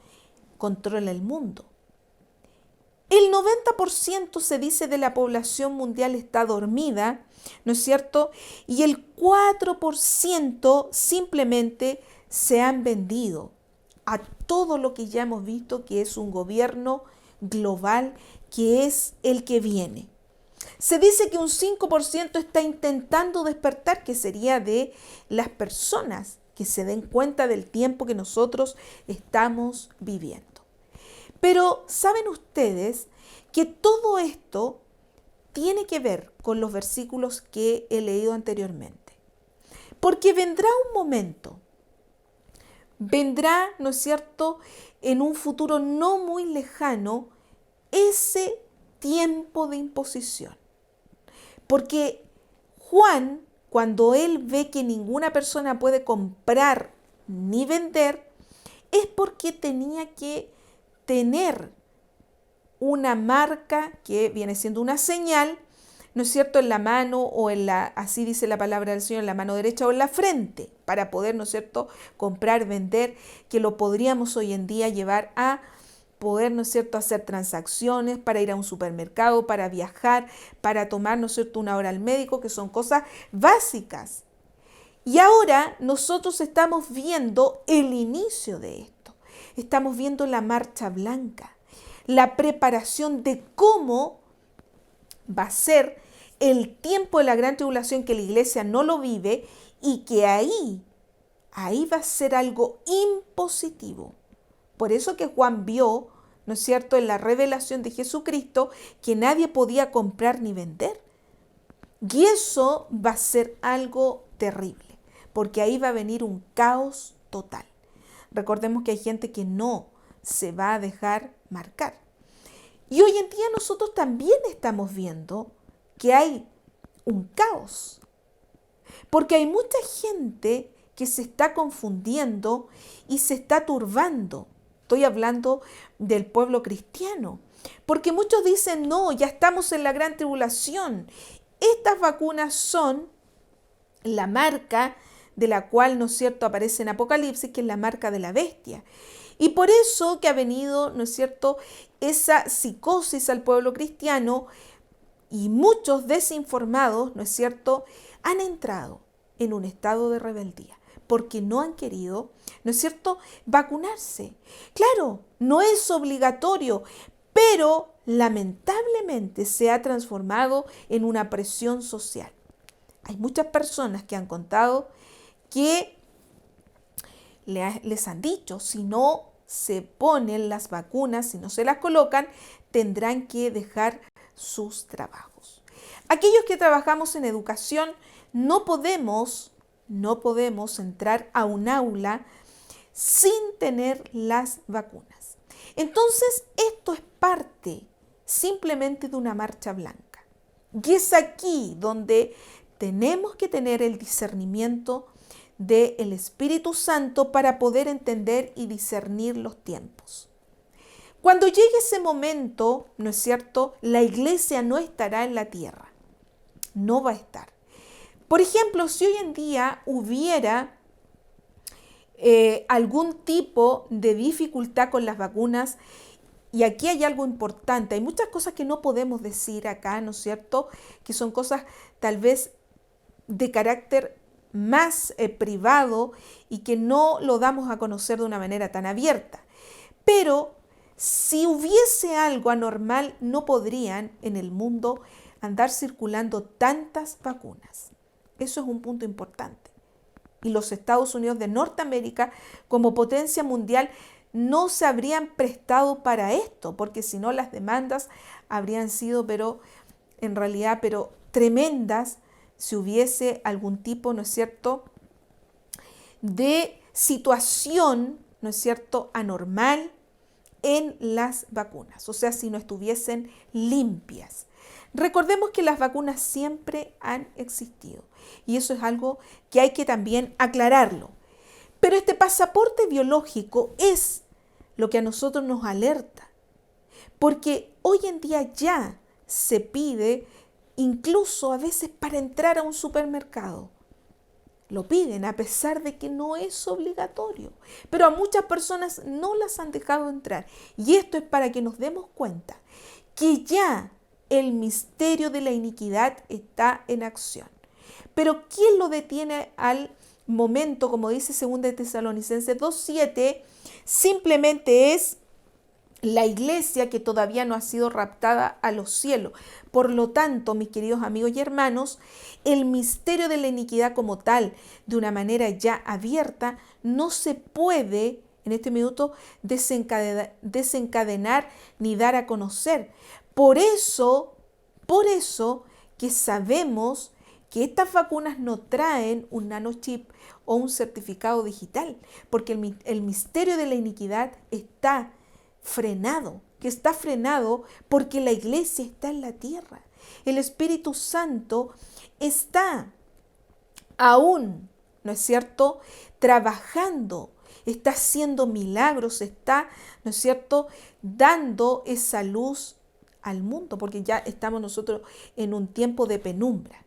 controla el mundo. El 90% se dice de la población mundial está dormida, ¿no es cierto? Y el 4% simplemente se han vendido a todo lo que ya hemos visto que es un gobierno global, que es el que viene. Se dice que un 5% está intentando despertar, que sería de las personas que se den cuenta del tiempo que nosotros estamos viviendo. Pero ¿saben ustedes que todo esto tiene que ver con los versículos que he leído anteriormente? Porque vendrá un momento, vendrá, ¿no es cierto?, en un futuro no muy lejano, ese tiempo de imposición. Porque Juan, cuando él ve que ninguna persona puede comprar ni vender, es porque tenía que tener una marca que viene siendo una señal, ¿no es cierto?, en la mano o en la, así dice la palabra del Señor, en la mano derecha o en la frente, para poder, ¿no es cierto?, comprar, vender, que lo podríamos hoy en día llevar a poder, ¿no es cierto?, hacer transacciones, para ir a un supermercado, para viajar, para tomar, ¿no es cierto?, una hora al médico, que son cosas básicas. Y ahora nosotros estamos viendo el inicio de esto. Estamos viendo la marcha blanca, la preparación de cómo va a ser el tiempo de la gran tribulación, que la iglesia no lo vive y que ahí va a ser algo impositivo. Por eso que Juan vio, ¿no es cierto?, en la revelación de Jesucristo, que nadie podía comprar ni vender. Y eso va a ser algo terrible, porque ahí va a venir un caos total. Recordemos que hay gente que no se va a dejar marcar. Y hoy en día nosotros también estamos viendo que hay un caos, porque hay mucha gente que que se está confundiendo y se está turbando. Estoy hablando del pueblo cristiano, porque muchos dicen, no, ya estamos en la gran tribulación. Estas vacunas son la marca de la cual, ¿no es cierto?, aparece en Apocalipsis, que es la marca de la bestia. Y por eso que ha venido, ¿no es cierto?, esa psicosis al pueblo cristiano, y muchos desinformados, ¿no es cierto?, han entrado en un estado de rebeldía, porque no han querido, ¿no es cierto?, vacunarse. Claro, no es obligatorio, pero lamentablemente se ha transformado en una presión social. Hay muchas personas que han contado que les han dicho, si no se ponen las vacunas, si no se las colocan, tendrán que dejar sus trabajos. Aquellos que trabajamos en educación no podemos entrar a un aula sin tener las vacunas. Entonces, esto es parte simplemente de una marcha blanca. Y es aquí donde tenemos que tener el discernimiento del Espíritu Santo para poder entender y discernir los tiempos. Cuando llegue ese momento, ¿no es cierto?, la iglesia no estará en la tierra, no va a estar. Por ejemplo, si hoy en día hubiera algún tipo de dificultad con las vacunas, y aquí hay algo importante, hay muchas cosas que no podemos decir acá, ¿no es cierto?, que son cosas tal vez de carácter más privado y que no lo damos a conocer de una manera tan abierta. Pero si hubiese algo anormal, no podrían en el mundo andar circulando tantas vacunas. Eso es un punto importante. Y los Estados Unidos de Norteamérica, como potencia mundial, no se habrían prestado para esto, porque si no las demandas habrían sido, pero tremendas, si hubiese algún tipo, ¿no es cierto?, de situación, ¿no es cierto?, anormal en las vacunas, o sea, si no estuviesen limpias. Recordemos que las vacunas siempre han existido y eso es algo que hay que también aclararlo. Pero este pasaporte biológico es lo que a nosotros nos alerta, porque hoy en día ya se pide incluso a veces para entrar a un supermercado. Lo piden a pesar de que no es obligatorio, pero a muchas personas no las han dejado entrar. Y esto es para que nos demos cuenta que ya el misterio de la iniquidad está en acción. Pero ¿quién lo detiene al momento? Como dice 2 Tesalonicenses 2:7, simplemente es la iglesia que todavía no ha sido raptada a los cielos. Por lo tanto, mis queridos amigos y hermanos, el misterio de la iniquidad como tal, de una manera ya abierta, no se puede en este minuto desencadenar ni dar a conocer. Por eso que sabemos que estas vacunas no traen un nanochip o un certificado digital, porque el misterio de la iniquidad está frenado, porque la iglesia está en la tierra. El Espíritu Santo está aún, ¿no es cierto?, trabajando, está haciendo milagros, está, ¿no es cierto?, dando esa luz al mundo, porque ya estamos nosotros en un tiempo de penumbra.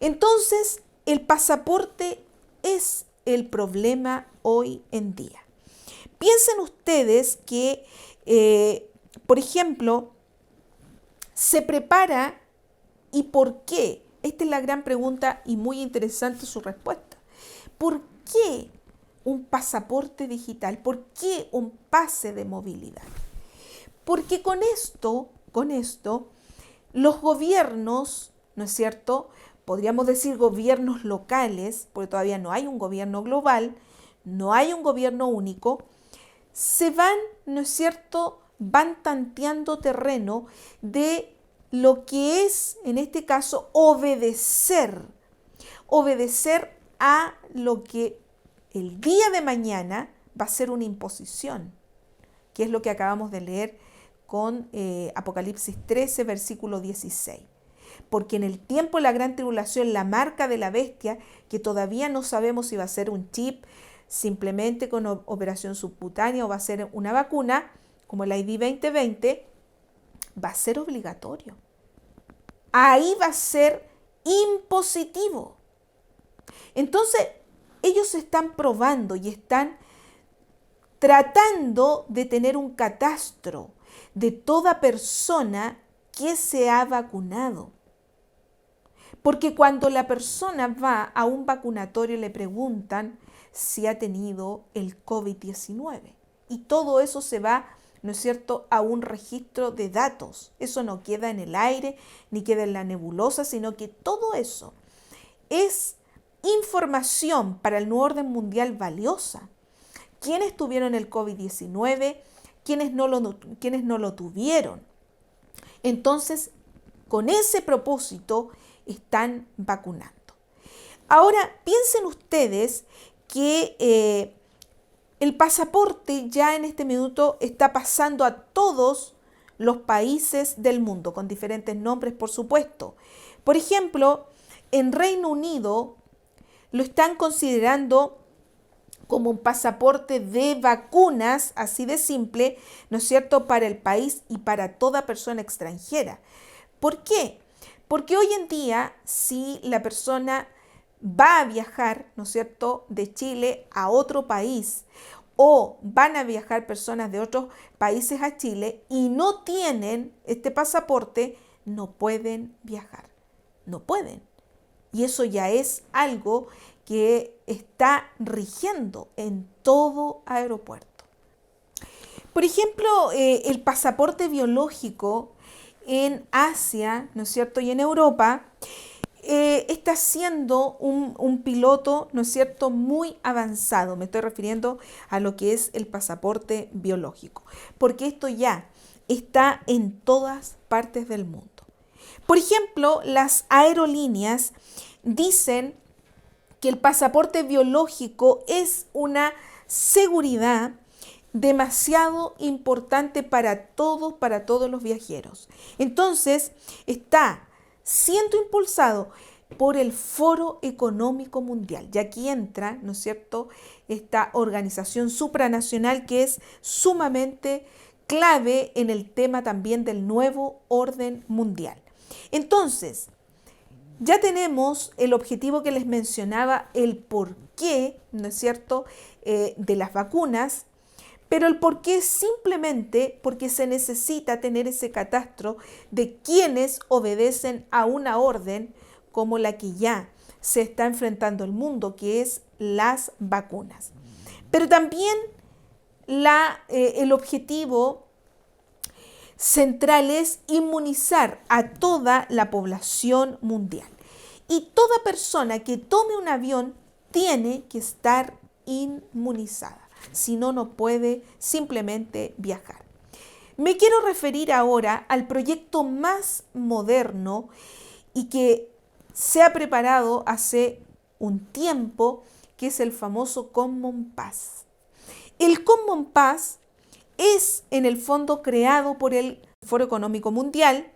Entonces, el pasaporte es el problema hoy en día. Piensen ustedes que, por ejemplo, se prepara y por qué. Esta es la gran pregunta y muy interesante su respuesta. ¿Por qué un pasaporte digital? ¿Por qué un pase de movilidad? Porque con esto, los gobiernos, ¿no es cierto?, podríamos decir gobiernos locales, porque todavía no hay un gobierno global, no hay un gobierno único, se van, ¿no es cierto?, van tanteando terreno de lo que es, en este caso, obedecer a lo que el día de mañana va a ser una imposición, que es lo que acabamos de leer con Apocalipsis 13, versículo 16. porque en el tiempo de la gran tribulación, la marca de la bestia, que todavía no sabemos si va a ser un chip simplemente con operación subcutánea o va a ser una vacuna, como el ID 2020, va a ser obligatorio. Ahí va a ser impositivo. Entonces, ellos están probando y están tratando de tener un catastro de toda persona que se ha vacunado. Porque cuando la persona va a un vacunatorio le preguntan si ha tenido el COVID-19. Y todo eso se va, ¿no es cierto?, a un registro de datos. Eso no queda en el aire ni queda en la nebulosa, sino que todo eso es información para el nuevo orden mundial valiosa. ¿Quiénes tuvieron el COVID-19? ¿Quiénes no lo tuvieron? Entonces, con ese propósito están vacunando. Ahora, piensen ustedes que el pasaporte ya en este minuto está pasando a todos los países del mundo, con diferentes nombres, por supuesto. Por ejemplo, en Reino Unido lo están considerando como un pasaporte de vacunas, así de simple, ¿no es cierto?, para el país y para toda persona extranjera. ¿Por qué? Porque hoy en día, si la persona va a viajar, ¿no es cierto?, de Chile a otro país, o van a viajar personas de otros países a Chile y no tienen este pasaporte, no pueden viajar. No pueden. Y eso ya es algo que está rigiendo en todo aeropuerto. Por ejemplo, el pasaporte biológico en Asia, ¿no es cierto?, y en Europa, está siendo un piloto, ¿no es cierto?, muy avanzado. Me estoy refiriendo a lo que es el pasaporte biológico, porque esto ya está en todas partes del mundo. Por ejemplo, las aerolíneas dicen que el pasaporte biológico es una seguridad demasiado importante para todos los viajeros. Entonces, está siendo impulsado por el Foro Económico Mundial. Y aquí entra, ¿no es cierto?, esta organización supranacional que es sumamente clave en el tema también del nuevo orden mundial. Entonces, ya tenemos el objetivo que les mencionaba, el porqué, ¿no es cierto?, de las vacunas, pero el porqué es simplemente porque se necesita tener ese catastro de quienes obedecen a una orden como la que ya se está enfrentando el mundo, que es las vacunas. Pero también el objetivo central es inmunizar a toda la población mundial. Y toda persona que tome un avión tiene que estar inmunizada. Si no, no puede simplemente viajar. Me quiero referir ahora al proyecto más moderno y que se ha preparado hace un tiempo, que es el famoso Common Pass. El Common Pass es en el fondo creado por el Foro Económico Mundial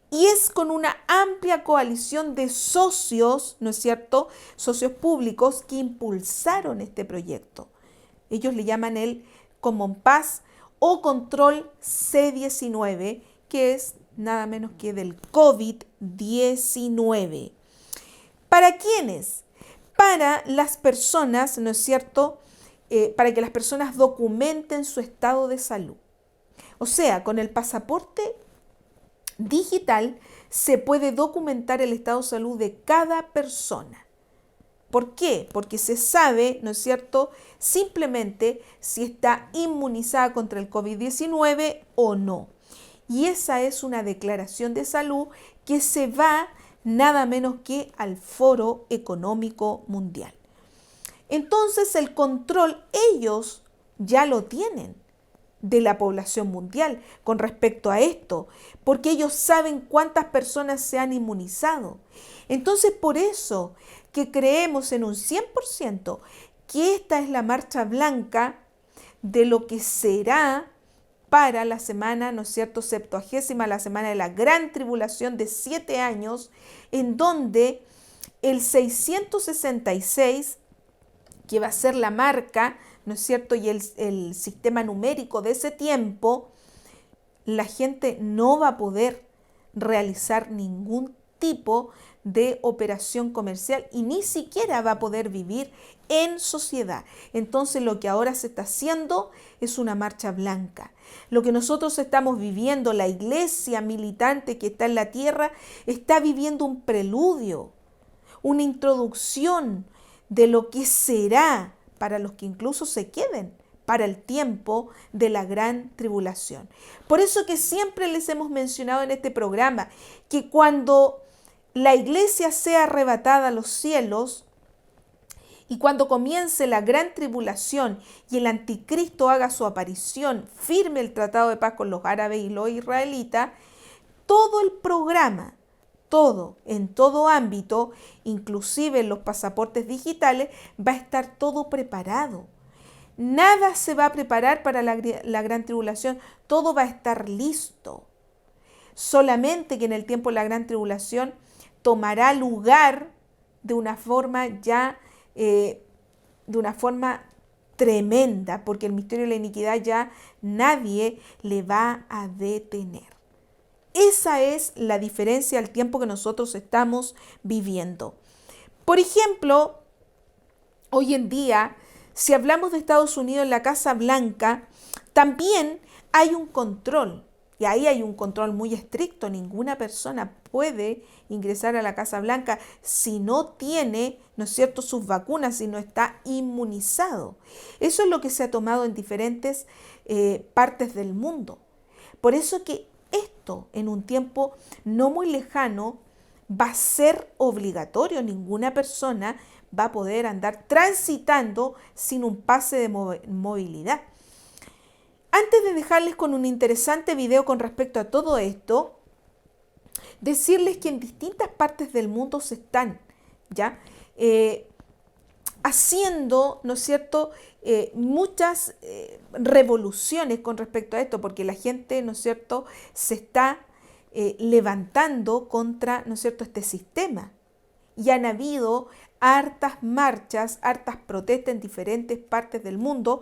y es con una amplia coalición de socios, ¿no es cierto?, socios públicos que impulsaron este proyecto. Ellos le llaman el Common Pass o control C-19, que es nada menos que del COVID-19. ¿Para quiénes? Para las personas, ¿no es cierto?, para que las personas documenten su estado de salud. O sea, con el pasaporte digital se puede documentar el estado de salud de cada persona. ¿Por qué? Porque se sabe, ¿no es cierto?, simplemente si está inmunizada contra el COVID-19 o no. Y esa es una declaración de salud que se va nada menos que al Foro Económico Mundial. Entonces el control ellos ya lo tienen de la población mundial con respecto a esto, porque ellos saben cuántas personas se han inmunizado. Entonces por eso que creemos en un 100% que esta es la marcha blanca de lo que será para la semana, ¿no es cierto?, septuagésima, la semana de la gran tribulación de 7 años, en donde el 666, que va a ser la marca, ¿no es cierto?, y el sistema numérico de ese tiempo, la gente no va a poder realizar ningún tipo de operación comercial y ni siquiera va a poder vivir en sociedad. Entonces lo que ahora se está haciendo es una marcha blanca. Lo que nosotros estamos viviendo, la iglesia militante que está en la tierra, está viviendo un preludio, una introducción de lo que será para los que incluso se queden para el tiempo de la gran tribulación. Por eso que siempre les hemos mencionado en este programa que cuando la iglesia sea arrebatada a los cielos y cuando comience la gran tribulación y el anticristo haga su aparición, firme el tratado de paz con los árabes y los israelitas, todo el programa, todo, en todo ámbito, inclusive en los pasaportes digitales, va a estar todo preparado. Nada se va a preparar para la gran tribulación, todo va a estar listo. Solamente que en el tiempo de la gran tribulación tomará lugar de una forma de una forma tremenda, porque el misterio de la iniquidad ya nadie le va a detener. Esa es la diferencia al tiempo que nosotros estamos viviendo. Por ejemplo, hoy en día, si hablamos de Estados Unidos en la Casa Blanca, también hay un control. Y ahí hay un control muy estricto. Ninguna persona puede ingresar a la Casa Blanca si no tiene, ¿no es cierto?, sus vacunas, si no está inmunizado. Eso es lo que se ha tomado en diferentes partes del mundo. Por eso que esto en un tiempo no muy lejano va a ser obligatorio. Ninguna persona va a poder andar transitando sin un pase de movilidad. Antes de dejarles con un interesante video con respecto a todo esto, decirles que en distintas partes del mundo se están haciendo, ¿no es cierto?, muchas revoluciones con respecto a esto, porque la gente, ¿no es cierto?, se está levantando contra, ¿no es cierto?, este sistema. Y han habido hartas marchas, hartas protestas en diferentes partes del mundo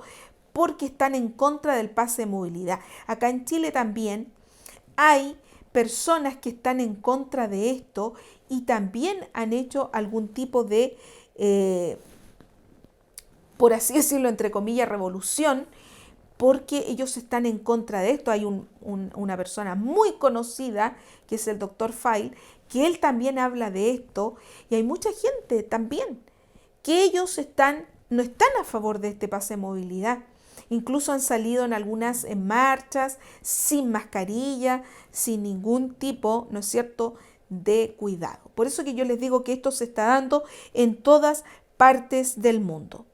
porque están en contra del pase de movilidad. Acá en Chile también hay personas que están en contra de esto y también han hecho algún tipo de, por así decirlo, entre comillas, revolución, porque ellos están en contra de esto. Hay una persona muy conocida, que es el Dr. File, que él también habla de esto, y hay mucha gente también que ellos no están a favor de este pase de movilidad. Incluso han salido en algunas marchas sin mascarilla, sin ningún tipo, ¿no es cierto?, de cuidado. Por eso que yo les digo que esto se está dando en todas partes del mundo.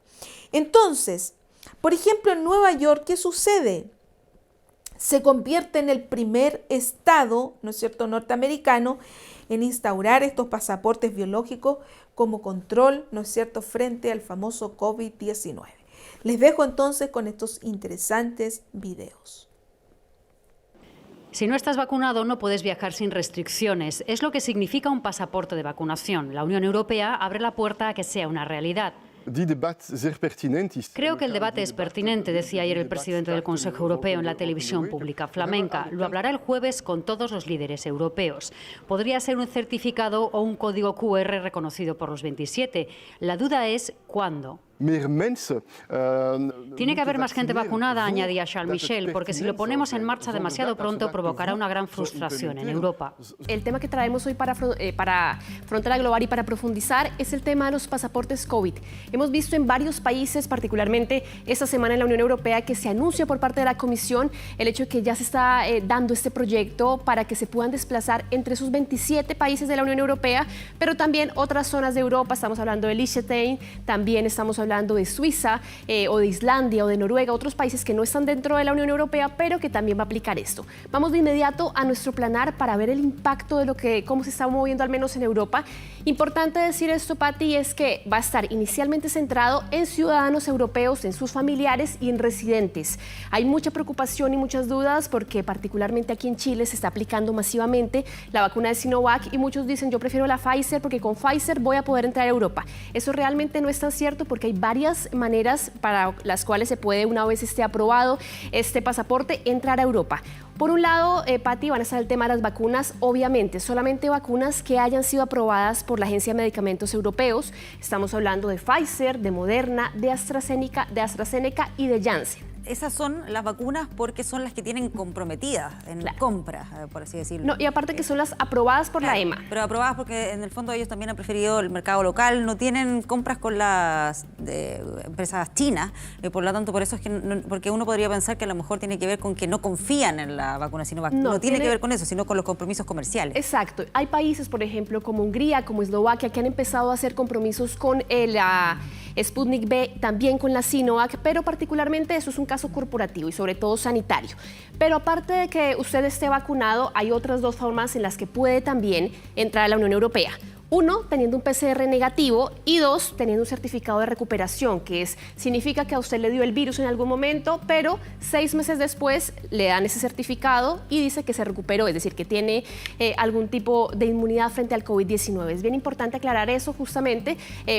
Entonces, por ejemplo, en Nueva York, ¿qué sucede? Se convierte en el primer estado, ¿no es cierto?, norteamericano en instaurar estos pasaportes biológicos como control, ¿no es cierto?, frente al famoso COVID-19. Les dejo entonces con estos interesantes videos. Si no estás vacunado, no puedes viajar sin restricciones. Es lo que significa un pasaporte de vacunación. La Unión Europea abre la puerta a que sea una realidad. Creo que el debate es pertinente, decía ayer el presidente del Consejo Europeo en la televisión pública flamenca. Lo hablará el jueves con todos los líderes europeos. Podría ser un certificado o un código QR reconocido por los 27. La duda es ¿cuándo? Tiene que haber más gente vacunada, añadía Charles Michel, porque si lo ponemos en marcha demasiado pronto provocará una gran frustración en Europa. El tema que traemos hoy para Frontera Global y para profundizar es el tema de los pasaportes COVID. Hemos visto en varios países, particularmente esta semana en la Unión Europea, que se anuncia por parte de la Comisión el hecho de que ya se está dando este proyecto para que se puedan desplazar entre esos 27 países de la Unión Europea, pero también otras zonas de Europa. Estamos hablando de Liechtenstein, también estamos hablando hablando de Suiza o de Islandia o de Noruega, otros países que no están dentro de la Unión Europea, pero que también va a aplicar esto. Vamos de inmediato a nuestro planar para ver el impacto de cómo se está moviendo al menos en Europa. Importante decir esto, Pati, es que va a estar inicialmente centrado en ciudadanos europeos, en sus familiares y en residentes. Hay mucha preocupación y muchas dudas porque particularmente aquí en Chile se está aplicando masivamente la vacuna de Sinovac y muchos dicen yo prefiero la Pfizer porque con Pfizer voy a poder entrar a Europa. Eso realmente no es tan cierto porque hay varias maneras para las cuales se puede, una vez esté aprobado este pasaporte, entrar a Europa. Por un lado, Pati, van a estar el tema de las vacunas, obviamente, solamente vacunas que hayan sido aprobadas por la Agencia de Medicamentos Europeos. Estamos hablando de Pfizer, de Moderna, de AstraZeneca y de Janssen. Esas son las vacunas porque son las que tienen comprometidas en la compra, por así decirlo. No, y aparte que son las aprobadas por la EMA. Pero aprobadas porque en el fondo ellos también han preferido el mercado local, no tienen compras con las empresas chinas, por lo tanto por eso es que porque uno podría pensar que a lo mejor tiene que ver con que no confían en la vacuna Sinovac. No tiene que ver con eso, sino con los compromisos comerciales. Exacto. Hay países, por ejemplo, como Hungría, como Eslovaquia, que han empezado a hacer compromisos con la Sputnik V, también con la Sinovac, pero particularmente eso es un caso corporativo y sobre todo sanitario. Pero aparte de que usted esté vacunado, hay otras dos formas en las que puede también entrar a la Unión Europea. Uno, teniendo un PCR negativo y dos, teniendo un certificado de recuperación, que significa que a usted le dio el virus en algún momento, pero 6 meses después le dan ese certificado y dice que se recuperó, es decir, que tiene algún tipo de inmunidad frente al COVID-19. Es bien importante aclarar eso justamente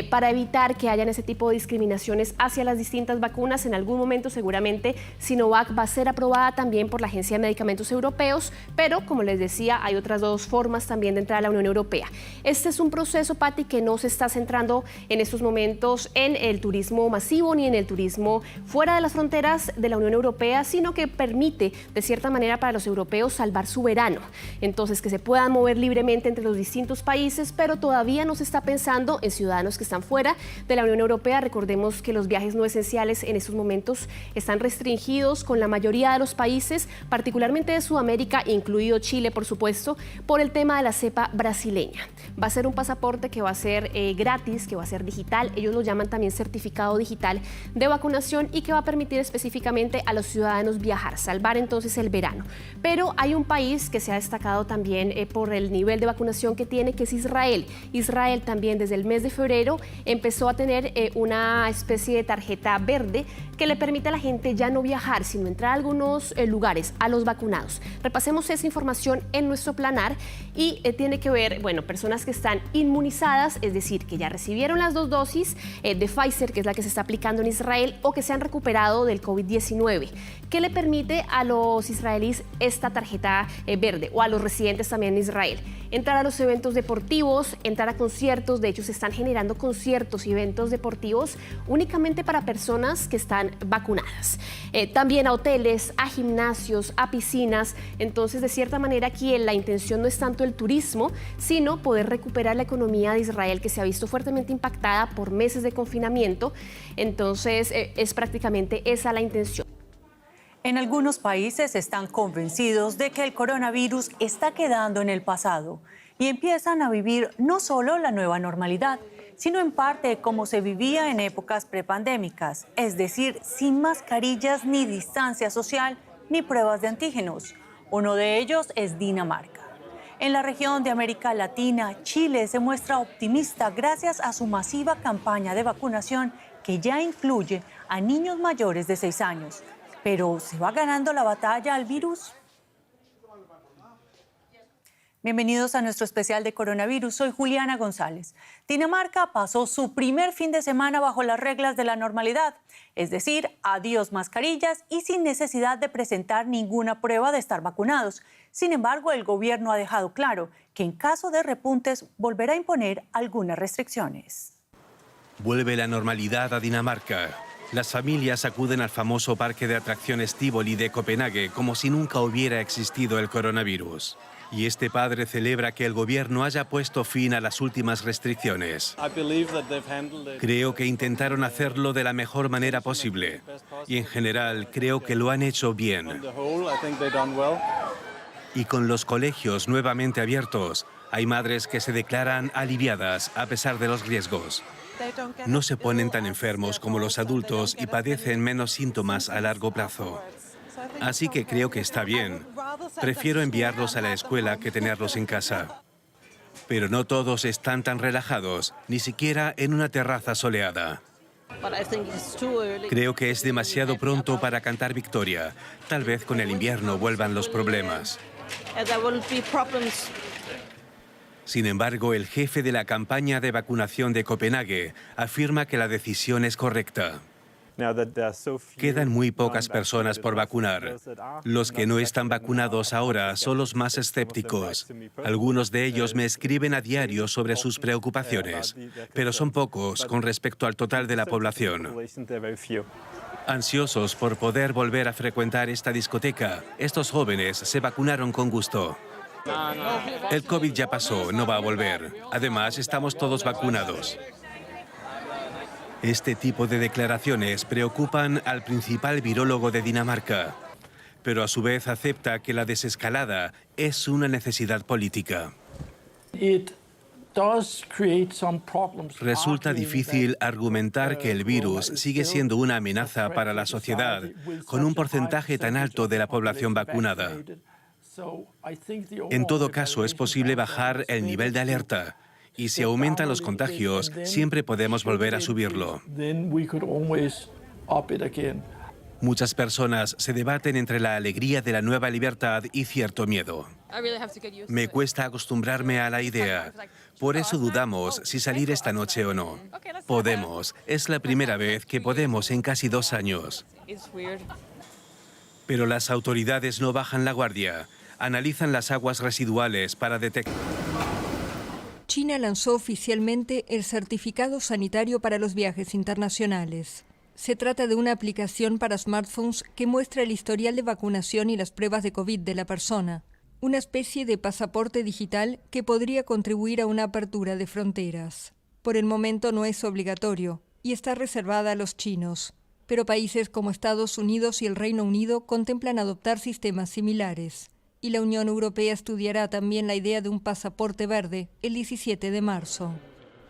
para evitar que hayan ese tipo de discriminaciones hacia las distintas vacunas. En algún momento seguramente Sinovac va a ser aprobada también por la Agencia de Medicamentos Europeos, pero como les decía, hay otras dos formas también de entrar a la Unión Europea. Este es un proceso, Pati, que no se está centrando en estos momentos en el turismo masivo ni en el turismo fuera de las fronteras de la Unión Europea, sino que permite, de cierta manera, para los europeos salvar su verano. Entonces, que se puedan mover libremente entre los distintos países, pero todavía no se está pensando en ciudadanos que están fuera de la Unión Europea. Recordemos que los viajes no esenciales en estos momentos están restringidos con la mayoría de los países, particularmente de Sudamérica, incluido Chile, por supuesto, por el tema de la cepa brasileña. Va a ser un pasaporte que va a ser gratis, que va a ser digital, ellos lo llaman también certificado digital de vacunación y que va a permitir específicamente a los ciudadanos viajar, salvar entonces el verano. Pero hay un país que se ha destacado también por el nivel de vacunación que tiene, que es Israel. Israel también desde el mes de febrero empezó a tener una especie de tarjeta verde que le permite a la gente ya no viajar, sino entrar a algunos lugares, a los vacunados. Repasemos esa información en nuestro planar y tiene que ver, bueno, personas que están inmunizadas, es decir, que ya recibieron las 2 dosis de Pfizer, que es la que se está aplicando en Israel, o que se han recuperado del COVID-19, que le permite a los israelíes esta tarjeta verde, o a los residentes también en Israel. Entrar a los eventos deportivos, entrar a conciertos, de hecho se están generando conciertos y eventos deportivos únicamente para personas que están vacunadas. También a hoteles, a gimnasios, a piscinas. Entonces, de cierta manera, aquí la intención no es tanto el turismo, sino poder recuperar la economía de Israel, que se ha visto fuertemente impactada por meses de confinamiento. Entonces, es prácticamente esa la intención. En algunos países están convencidos de que el coronavirus está quedando en el pasado y empiezan a vivir no solo la nueva normalidad, sino en parte como se vivía en épocas prepandémicas, es decir, sin mascarillas ni distancia social ni pruebas de antígenos. Uno de ellos es Dinamarca. En la región de América Latina, Chile se muestra optimista gracias a su masiva campaña de vacunación que ya incluye a niños mayores de 6 años. ¿Pero se va ganando la batalla al virus? Bienvenidos a nuestro especial de coronavirus. Soy Juliana González. Dinamarca pasó su primer fin de semana bajo las reglas de la normalidad, es decir, adiós mascarillas y sin necesidad de presentar ninguna prueba de estar vacunados. Sin embargo, el gobierno ha dejado claro que en caso de repuntes volverá a imponer algunas restricciones. Vuelve la normalidad a Dinamarca. Las familias acuden al famoso parque de atracciones Tivoli de Copenhague como si nunca hubiera existido el coronavirus. Y este padre celebra que el gobierno haya puesto fin a las últimas restricciones. Creo que intentaron hacerlo de la mejor manera posible. Y en general creo que lo han hecho bien. Y con los colegios nuevamente abiertos, hay madres que se declaran aliviadas a pesar de los riesgos. No se ponen tan enfermos como los adultos y padecen menos síntomas a largo plazo. Así que creo que está bien. Prefiero enviarlos a la escuela que tenerlos en casa. Pero no todos están tan relajados, ni siquiera en una terraza soleada. Creo que es demasiado pronto para cantar victoria. Tal vez con el invierno vuelvan los problemas. Sin embargo, el jefe de la campaña de vacunación de Copenhague afirma que la decisión es correcta. Quedan muy pocas personas por vacunar. Los que no están vacunados ahora son los más escépticos. Algunos de ellos me escriben a diario sobre sus preocupaciones, pero son pocos con respecto al total de la población. Ansiosos por poder volver a frecuentar esta discoteca, estos jóvenes se vacunaron con gusto. El COVID ya pasó, no va a volver. Además, estamos todos vacunados. Este tipo de declaraciones preocupan al principal virólogo de Dinamarca, pero a su vez acepta que la desescalada es una necesidad política. Resulta difícil argumentar que el virus sigue siendo una amenaza para la sociedad con un porcentaje tan alto de la población vacunada. En todo caso, es posible bajar el nivel de alerta. Y si aumentan los contagios, siempre podemos volver a subirlo. Muchas personas se debaten entre la alegría de la nueva libertad y cierto miedo. Me cuesta acostumbrarme a la idea. Por eso dudamos si salir esta noche o no. Podemos. Es la primera vez que podemos en casi 2 años. Pero las autoridades no bajan la guardia. Analizan las aguas residuales para detectar. China lanzó oficialmente el certificado sanitario para los viajes internacionales. Se trata de una aplicación para smartphones que muestra el historial de vacunación y las pruebas de COVID de la persona, una especie de pasaporte digital que podría contribuir a una apertura de fronteras. Por el momento no es obligatorio y está reservada a los chinos, pero países como Estados Unidos y el Reino Unido contemplan adoptar sistemas similares. Y la Unión Europea estudiará también la idea de un pasaporte verde el 17 de marzo.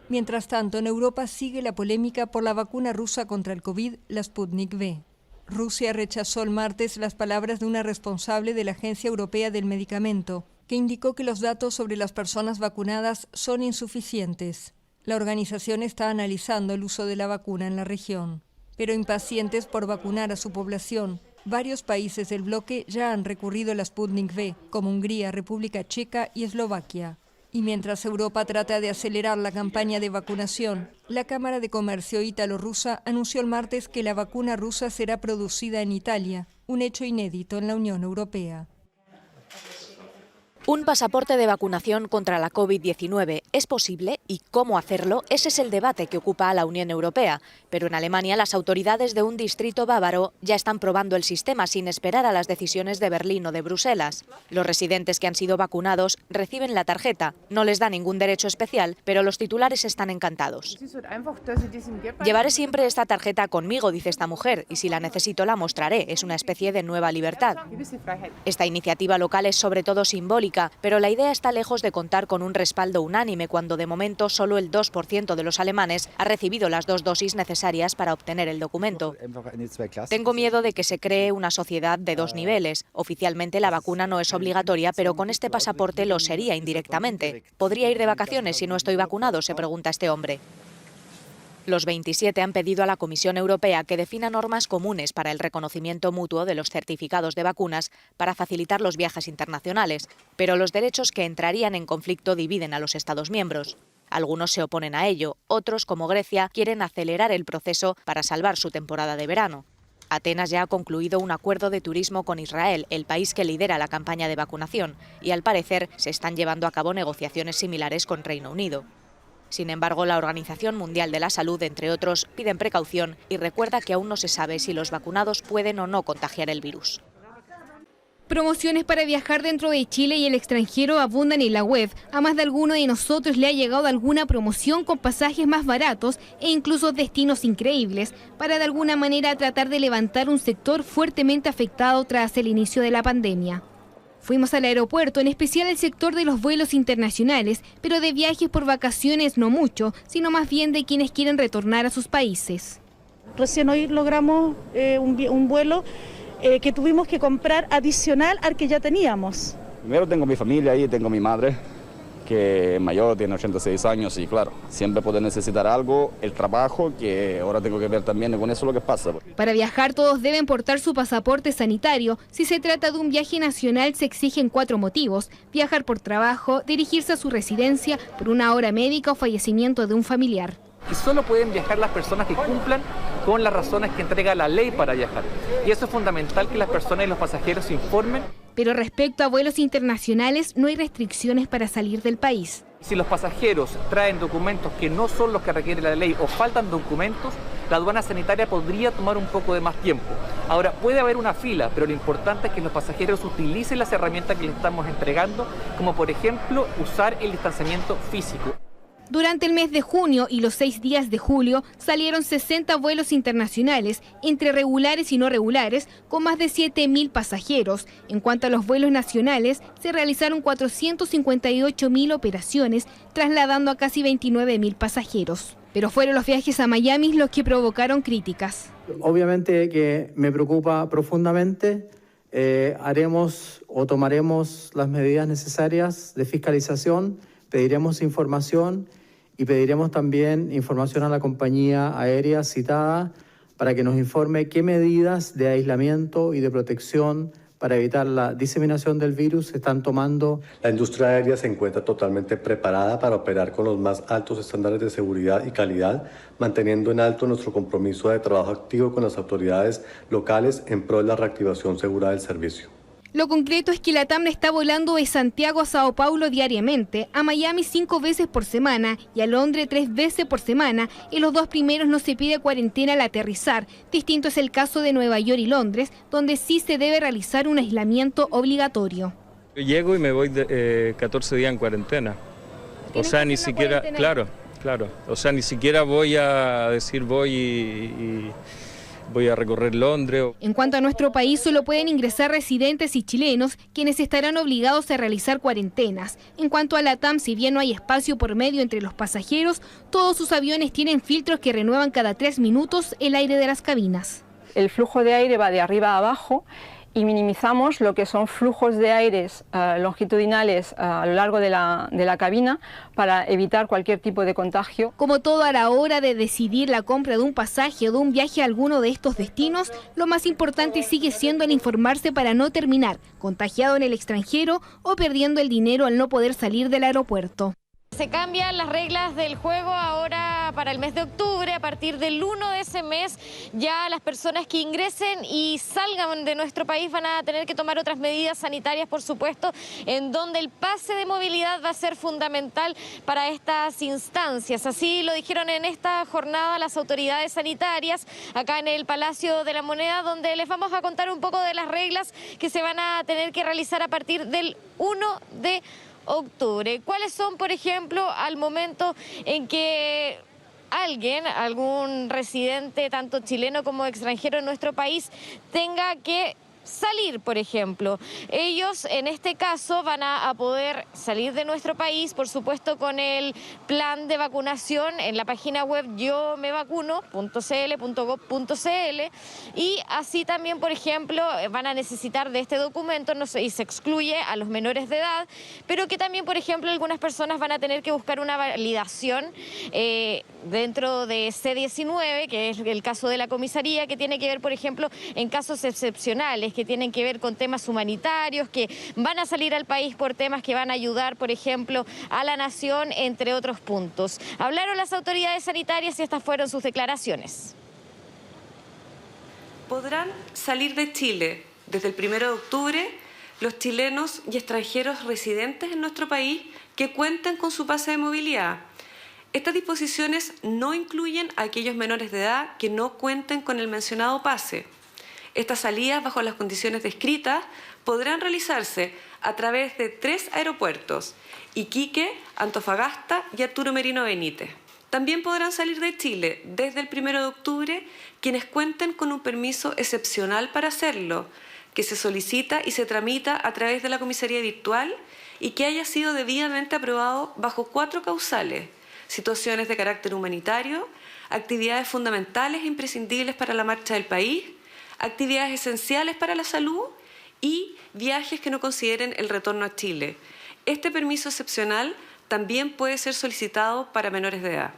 Mientras tanto, en Europa sigue la polémica por la vacuna rusa contra el COVID, la Sputnik V. Rusia rechazó el martes las palabras de una responsable de la Agencia Europea del Medicamento, que indicó que los datos sobre las personas vacunadas son insuficientes. La organización está analizando el uso de la vacuna en la región, pero impacientes por vacunar a su población, varios países del bloque ya han recurrido a la Sputnik V, como Hungría, República Checa y Eslovaquia. Y mientras Europa trata de acelerar la campaña de vacunación, la Cámara de Comercio ítalo-rusa anunció el martes que la vacuna rusa será producida en Italia, un hecho inédito en la Unión Europea. Un pasaporte de vacunación contra la COVID-19 ¿es posible? ¿Y cómo hacerlo? Ese es el debate que ocupa a la Unión Europea. Pero en Alemania las autoridades de un distrito bávaro ya están probando el sistema sin esperar a las decisiones de Berlín o de Bruselas. Los residentes que han sido vacunados reciben la tarjeta. No les da ningún derecho especial, pero los titulares están encantados. Llevaré siempre esta tarjeta conmigo, dice esta mujer, y si la necesito la mostraré. Es una especie de nueva libertad. Esta iniciativa local es sobre todo simbólica, pero la idea está lejos de contar con un respaldo unánime cuando de momento solo el 2% de los alemanes ha recibido las 2 dosis necesarias para obtener el documento. Tengo miedo de que se cree una sociedad de 2 niveles. Oficialmente la vacuna no es obligatoria, pero con este pasaporte lo sería indirectamente. ¿Podría ir de vacaciones si no estoy vacunado?, se pregunta este hombre. Los 27 han pedido a la Comisión Europea que defina normas comunes para el reconocimiento mutuo de los certificados de vacunas para facilitar los viajes internacionales, pero los derechos que entrarían en conflicto dividen a los Estados miembros. Algunos se oponen a ello, otros, como Grecia, quieren acelerar el proceso para salvar su temporada de verano. Atenas ya ha concluido un acuerdo de turismo con Israel, el país que lidera la campaña de vacunación, y al parecer se están llevando a cabo negociaciones similares con Reino Unido. Sin embargo, la Organización Mundial de la Salud, entre otros, piden precaución y recuerda que aún no se sabe si los vacunados pueden o no contagiar el virus. Promociones para viajar dentro de Chile y el extranjero abundan en la web. A más de alguno de nosotros le ha llegado alguna promoción con pasajes más baratos e incluso destinos increíbles para de alguna manera tratar de levantar un sector fuertemente afectado tras el inicio de la pandemia. Fuimos al aeropuerto, en especial al sector de los vuelos internacionales, pero de viajes por vacaciones no mucho, sino más bien de quienes quieren retornar a sus países. Recién hoy logramos un vuelo que tuvimos que comprar adicional al que ya teníamos. Primero tengo mi familia ahí, tengo mi madre, que es mayor, tiene 86 años y claro, siempre puede necesitar algo, el trabajo, que ahora tengo que ver también con eso lo que pasa. Para viajar todos deben portar su pasaporte sanitario. Si se trata de un viaje nacional se exigen 4 motivos: viajar por trabajo, dirigirse a su residencia, por una hora médica o fallecimiento de un familiar. Y solo pueden viajar las personas que cumplan con las razones que entrega la ley para viajar. Y eso es fundamental, que las personas y los pasajeros se informen. Pero respecto a vuelos internacionales, no hay restricciones para salir del país. Si los pasajeros traen documentos que no son los que requiere la ley o faltan documentos, la aduana sanitaria podría tomar un poco de más tiempo. Ahora, puede haber una fila, pero lo importante es que los pasajeros utilicen las herramientas que les estamos entregando, como por ejemplo usar el distanciamiento físico. Durante el mes de junio y los 6 días de julio salieron 60 vuelos internacionales, entre regulares y no regulares, con más de 7.000 pasajeros. En cuanto a los vuelos nacionales, se realizaron 458.000 operaciones, trasladando a casi 29.000 pasajeros. Pero fueron los viajes a Miami los que provocaron críticas. Obviamente que me preocupa profundamente. Haremos o tomaremos las medidas necesarias de fiscalización. Pediremos información y pediremos también información a la compañía aérea citada para que nos informe qué medidas de aislamiento y de protección para evitar la diseminación del virus se están tomando. La industria aérea se encuentra totalmente preparada para operar con los más altos estándares de seguridad y calidad, manteniendo en alto nuestro compromiso de trabajo activo con las autoridades locales en pro de la reactivación segura del servicio. Lo concreto es que la TAM está volando de Santiago a Sao Paulo diariamente, a Miami 5 veces por semana y a Londres 3 veces por semana. En los 2 primeros no se pide cuarentena al aterrizar. Distinto es el caso de Nueva York y Londres, donde sí se debe realizar un aislamiento obligatorio. Yo llego y me voy 14 días en cuarentena. O sea, ni siquiera, claro. O sea, ni siquiera voy a decir voy a recorrer Londres. En cuanto a nuestro país, solo pueden ingresar residentes y chilenos, quienes estarán obligados a realizar cuarentenas. En cuanto a la TAM, si bien no hay espacio por medio entre los pasajeros, todos sus aviones tienen filtros que renuevan cada 3 minutos el aire de las cabinas. El flujo de aire va de arriba a abajo y minimizamos lo que son flujos de aires longitudinales a lo largo de la cabina para evitar cualquier tipo de contagio. Como todo a la hora de decidir la compra de un pasaje o de un viaje a alguno de estos destinos, lo más importante sigue siendo el informarse para no terminar contagiado en el extranjero o perdiendo el dinero al no poder salir del aeropuerto. Se cambian las reglas del juego ahora para el mes de octubre. A partir del 1 de ese mes ya las personas que ingresen y salgan de nuestro país van a tener que tomar otras medidas sanitarias, por supuesto, en donde el pase de movilidad va a ser fundamental para estas instancias. Así lo dijeron en esta jornada las autoridades sanitarias acá en el Palacio de la Moneda, donde les vamos a contar un poco de las reglas que se van a tener que realizar a partir del 1 de octubre. ¿Cuáles son, por ejemplo, al momento en que algún residente, tanto chileno como extranjero en nuestro país, tenga que salir, por ejemplo? Ellos en este caso van a poder salir de nuestro país, por supuesto con el plan de vacunación en la página web yomevacuno.cl.gov.cl, y así también, por ejemplo, van a necesitar de este documento, y se excluye a los menores de edad, pero que también, por ejemplo, algunas personas van a tener que buscar una validación dentro de C19, que es el caso de la comisaría, que tiene que ver, por ejemplo, en casos excepcionales, que tienen que ver con temas humanitarios, que van a salir al país por temas que van a ayudar, por ejemplo, a la nación, entre otros puntos. Hablaron las autoridades sanitarias y estas fueron sus declaraciones. Podrán salir de Chile desde el 1 de octubre los chilenos y extranjeros residentes en nuestro país que cuenten con su pase de movilidad. Estas disposiciones no incluyen a aquellos menores de edad que no cuenten con el mencionado pase. Estas salidas, bajo las condiciones descritas, podrán realizarse a través de 3 aeropuertos: Iquique, Antofagasta y Arturo Merino Benítez. También podrán salir de Chile desde el 1 de octubre quienes cuenten con un permiso excepcional para hacerlo, que se solicita y se tramita a través de la comisaría virtual y que haya sido debidamente aprobado bajo 4 causales: situaciones de carácter humanitario, actividades fundamentales e imprescindibles para la marcha del país, actividades esenciales para la salud y viajes que no consideren el retorno a Chile. Este permiso excepcional también puede ser solicitado para menores de edad.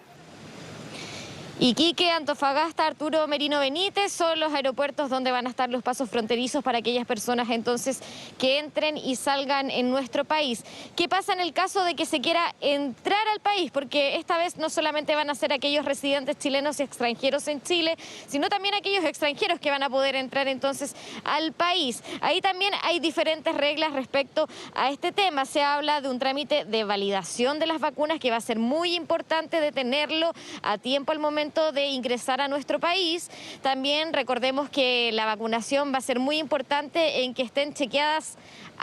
Iquique, Antofagasta, Arturo Merino Benítez son los aeropuertos donde van a estar los pasos fronterizos para aquellas personas entonces que entren y salgan en nuestro país. ¿Qué pasa en el caso de que se quiera entrar al país? Porque esta vez no solamente van a ser aquellos residentes chilenos y extranjeros en Chile, sino también aquellos extranjeros que van a poder entrar entonces al país. Ahí también hay diferentes reglas respecto a este tema. Se habla de un trámite de validación de las vacunas que va a ser muy importante de tenerlo a tiempo al momento de ingresar a nuestro país. También recordemos que la vacunación va a ser muy importante en que estén chequeadas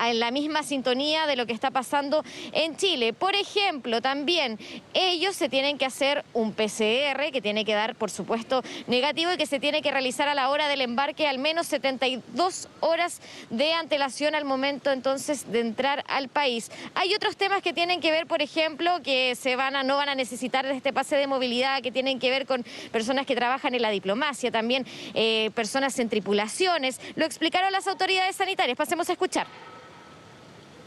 en la misma sintonía de lo que está pasando en Chile. Por ejemplo, también ellos se tienen que hacer un PCR que tiene que dar, por supuesto, negativo y que se tiene que realizar a la hora del embarque al menos 72 horas de antelación al momento entonces de entrar al país. Hay otros temas que tienen que ver, por ejemplo, que no van a necesitar de este pase de movilidad, que tienen que ver con personas que trabajan en la diplomacia, también personas en tripulaciones. Lo explicaron las autoridades sanitarias. Pasemos a escuchar.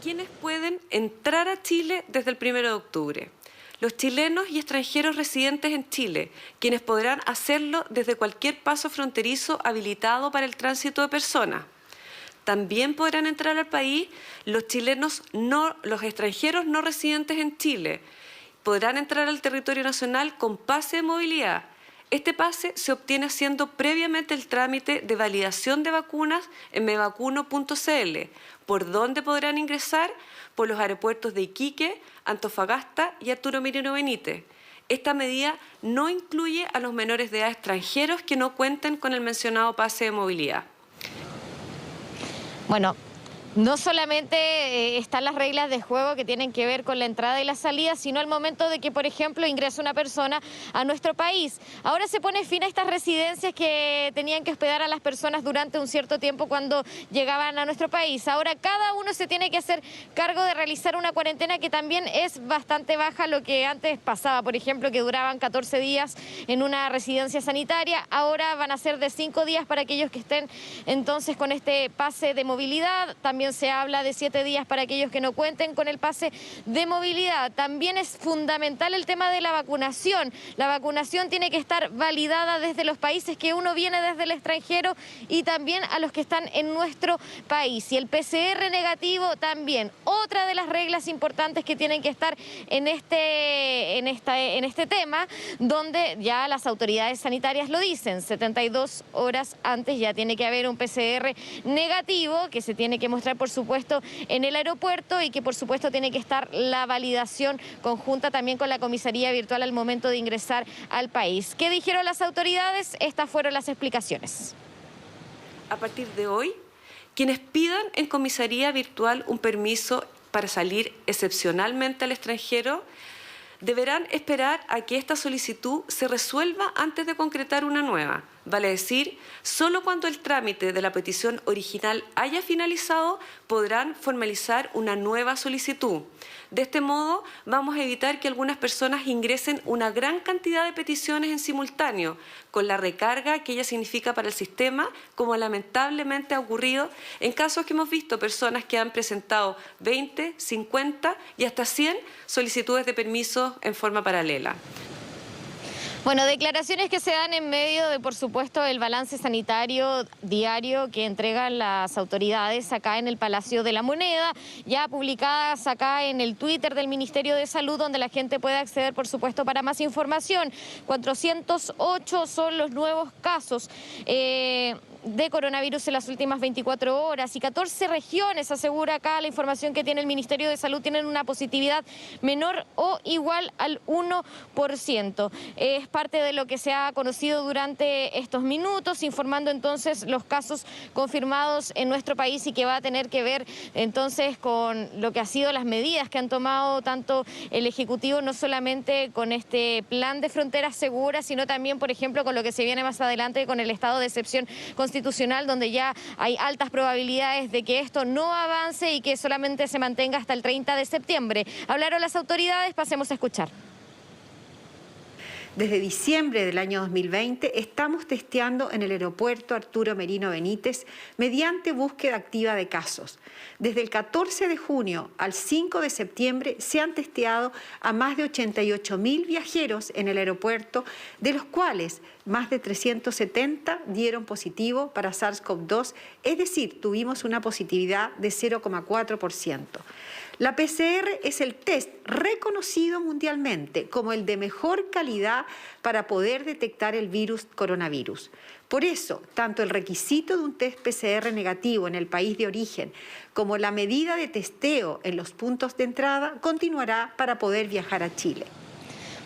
¿Quiénes pueden entrar a Chile desde el 1 de octubre? Los chilenos y extranjeros residentes en Chile, quienes podrán hacerlo desde cualquier paso fronterizo habilitado para el tránsito de personas. También podrán entrar al país los extranjeros no residentes en Chile. Podrán entrar al territorio nacional con pase de movilidad. Este pase se obtiene haciendo previamente el trámite de validación de vacunas en mevacuno.cl. ¿Por dónde podrán ingresar? Por los aeropuertos de Iquique, Antofagasta y Arturo Merino Benítez. Esta medida no incluye a los menores de edad extranjeros que no cuenten con el mencionado pase de movilidad. Bueno, no solamente están las reglas de juego que tienen que ver con la entrada y la salida, sino al momento de que, por ejemplo, ingresa una persona a nuestro país. Ahora se pone fin a estas residencias que tenían que hospedar a las personas durante un cierto tiempo cuando llegaban a nuestro país. Ahora cada uno se tiene que hacer cargo de realizar una cuarentena que también es bastante baja lo que antes pasaba. Por ejemplo, que duraban 14 días en una residencia sanitaria. Ahora van a ser de 5 días para aquellos que estén entonces con este pase de movilidad. También se habla de 7 días para aquellos que no cuenten con el pase de movilidad. También es fundamental el tema de la vacunación. La vacunación tiene que estar validada desde los países que uno viene desde el extranjero y también a los que están en nuestro país. Y el PCR negativo también. Otra de las reglas importantes que tienen que estar en este tema, donde ya las autoridades sanitarias lo dicen, 72 horas antes ya tiene que haber un PCR negativo que se tiene que mostrar, por supuesto, en el aeropuerto y que, por supuesto, tiene que estar la validación conjunta también con la comisaría virtual al momento de ingresar al país. ¿Qué dijeron las autoridades? Estas fueron las explicaciones. A partir de hoy, quienes pidan en comisaría virtual un permiso para salir excepcionalmente al extranjero deberán esperar a que esta solicitud se resuelva antes de concretar una nueva. Vale decir, solo cuando el trámite de la petición original haya finalizado podrán formalizar una nueva solicitud. De este modo, vamos a evitar que algunas personas ingresen una gran cantidad de peticiones en simultáneo, con la recarga que ello significa para el sistema, como lamentablemente ha ocurrido en casos que hemos visto personas que han presentado 20, 50 y hasta 100 solicitudes de permiso en forma paralela. Bueno, declaraciones que se dan en medio de, por supuesto, el balance sanitario diario que entregan las autoridades acá en el Palacio de la Moneda, ya publicadas acá en el Twitter del Ministerio de Salud, donde la gente puede acceder, por supuesto, para más información. 408 son los nuevos casos de coronavirus en las últimas 24 horas y 14 regiones, asegura acá la información que tiene el Ministerio de Salud, tienen una positividad menor o igual al 1%. Es parte de lo que se ha conocido durante estos minutos, informando entonces los casos confirmados en nuestro país y que va a tener que ver entonces con lo que ha sido las medidas que han tomado tanto el Ejecutivo, no solamente con este plan de fronteras seguras, sino también, por ejemplo, con lo que se viene más adelante con el estado de excepción constitucional Constitucional, donde ya hay altas probabilidades de que esto no avance y que solamente se mantenga hasta el 30 de septiembre. Hablaron las autoridades, pasemos a escuchar. Desde diciembre del año 2020 estamos testeando en el aeropuerto Arturo Merino Benítez mediante búsqueda activa de casos. Desde el 14 de junio al 5 de septiembre se han testeado a más de 88.000 viajeros en el aeropuerto, de los cuales más de 370 dieron positivo para SARS-CoV-2, es decir, tuvimos una positividad de 0,4%. La PCR es el test reconocido mundialmente como el de mejor calidad para poder detectar el virus coronavirus. Por eso, tanto el requisito de un test PCR negativo en el país de origen como la medida de testeo en los puntos de entrada continuará para poder viajar a Chile.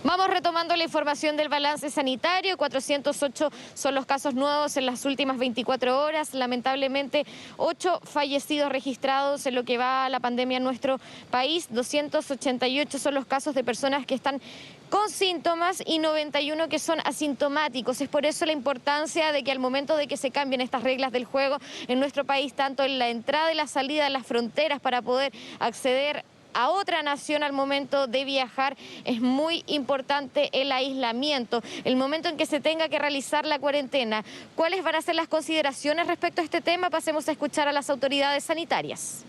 Vamos retomando la información del balance sanitario. 408 son los casos nuevos en las últimas 24 horas. Lamentablemente, 8 fallecidos registrados en lo que va a la pandemia en nuestro país. 288 son los casos de personas que están con síntomas y 91 que son asintomáticos. Es por eso la importancia de que al momento de que se cambien estas reglas del juego en nuestro país, tanto en la entrada y la salida de las fronteras para poder acceder a otra nación al momento de viajar, es muy importante el aislamiento, el momento en que se tenga que realizar la cuarentena. ¿Cuáles van a ser las consideraciones respecto a este tema? Pasemos a escuchar a las autoridades sanitarias.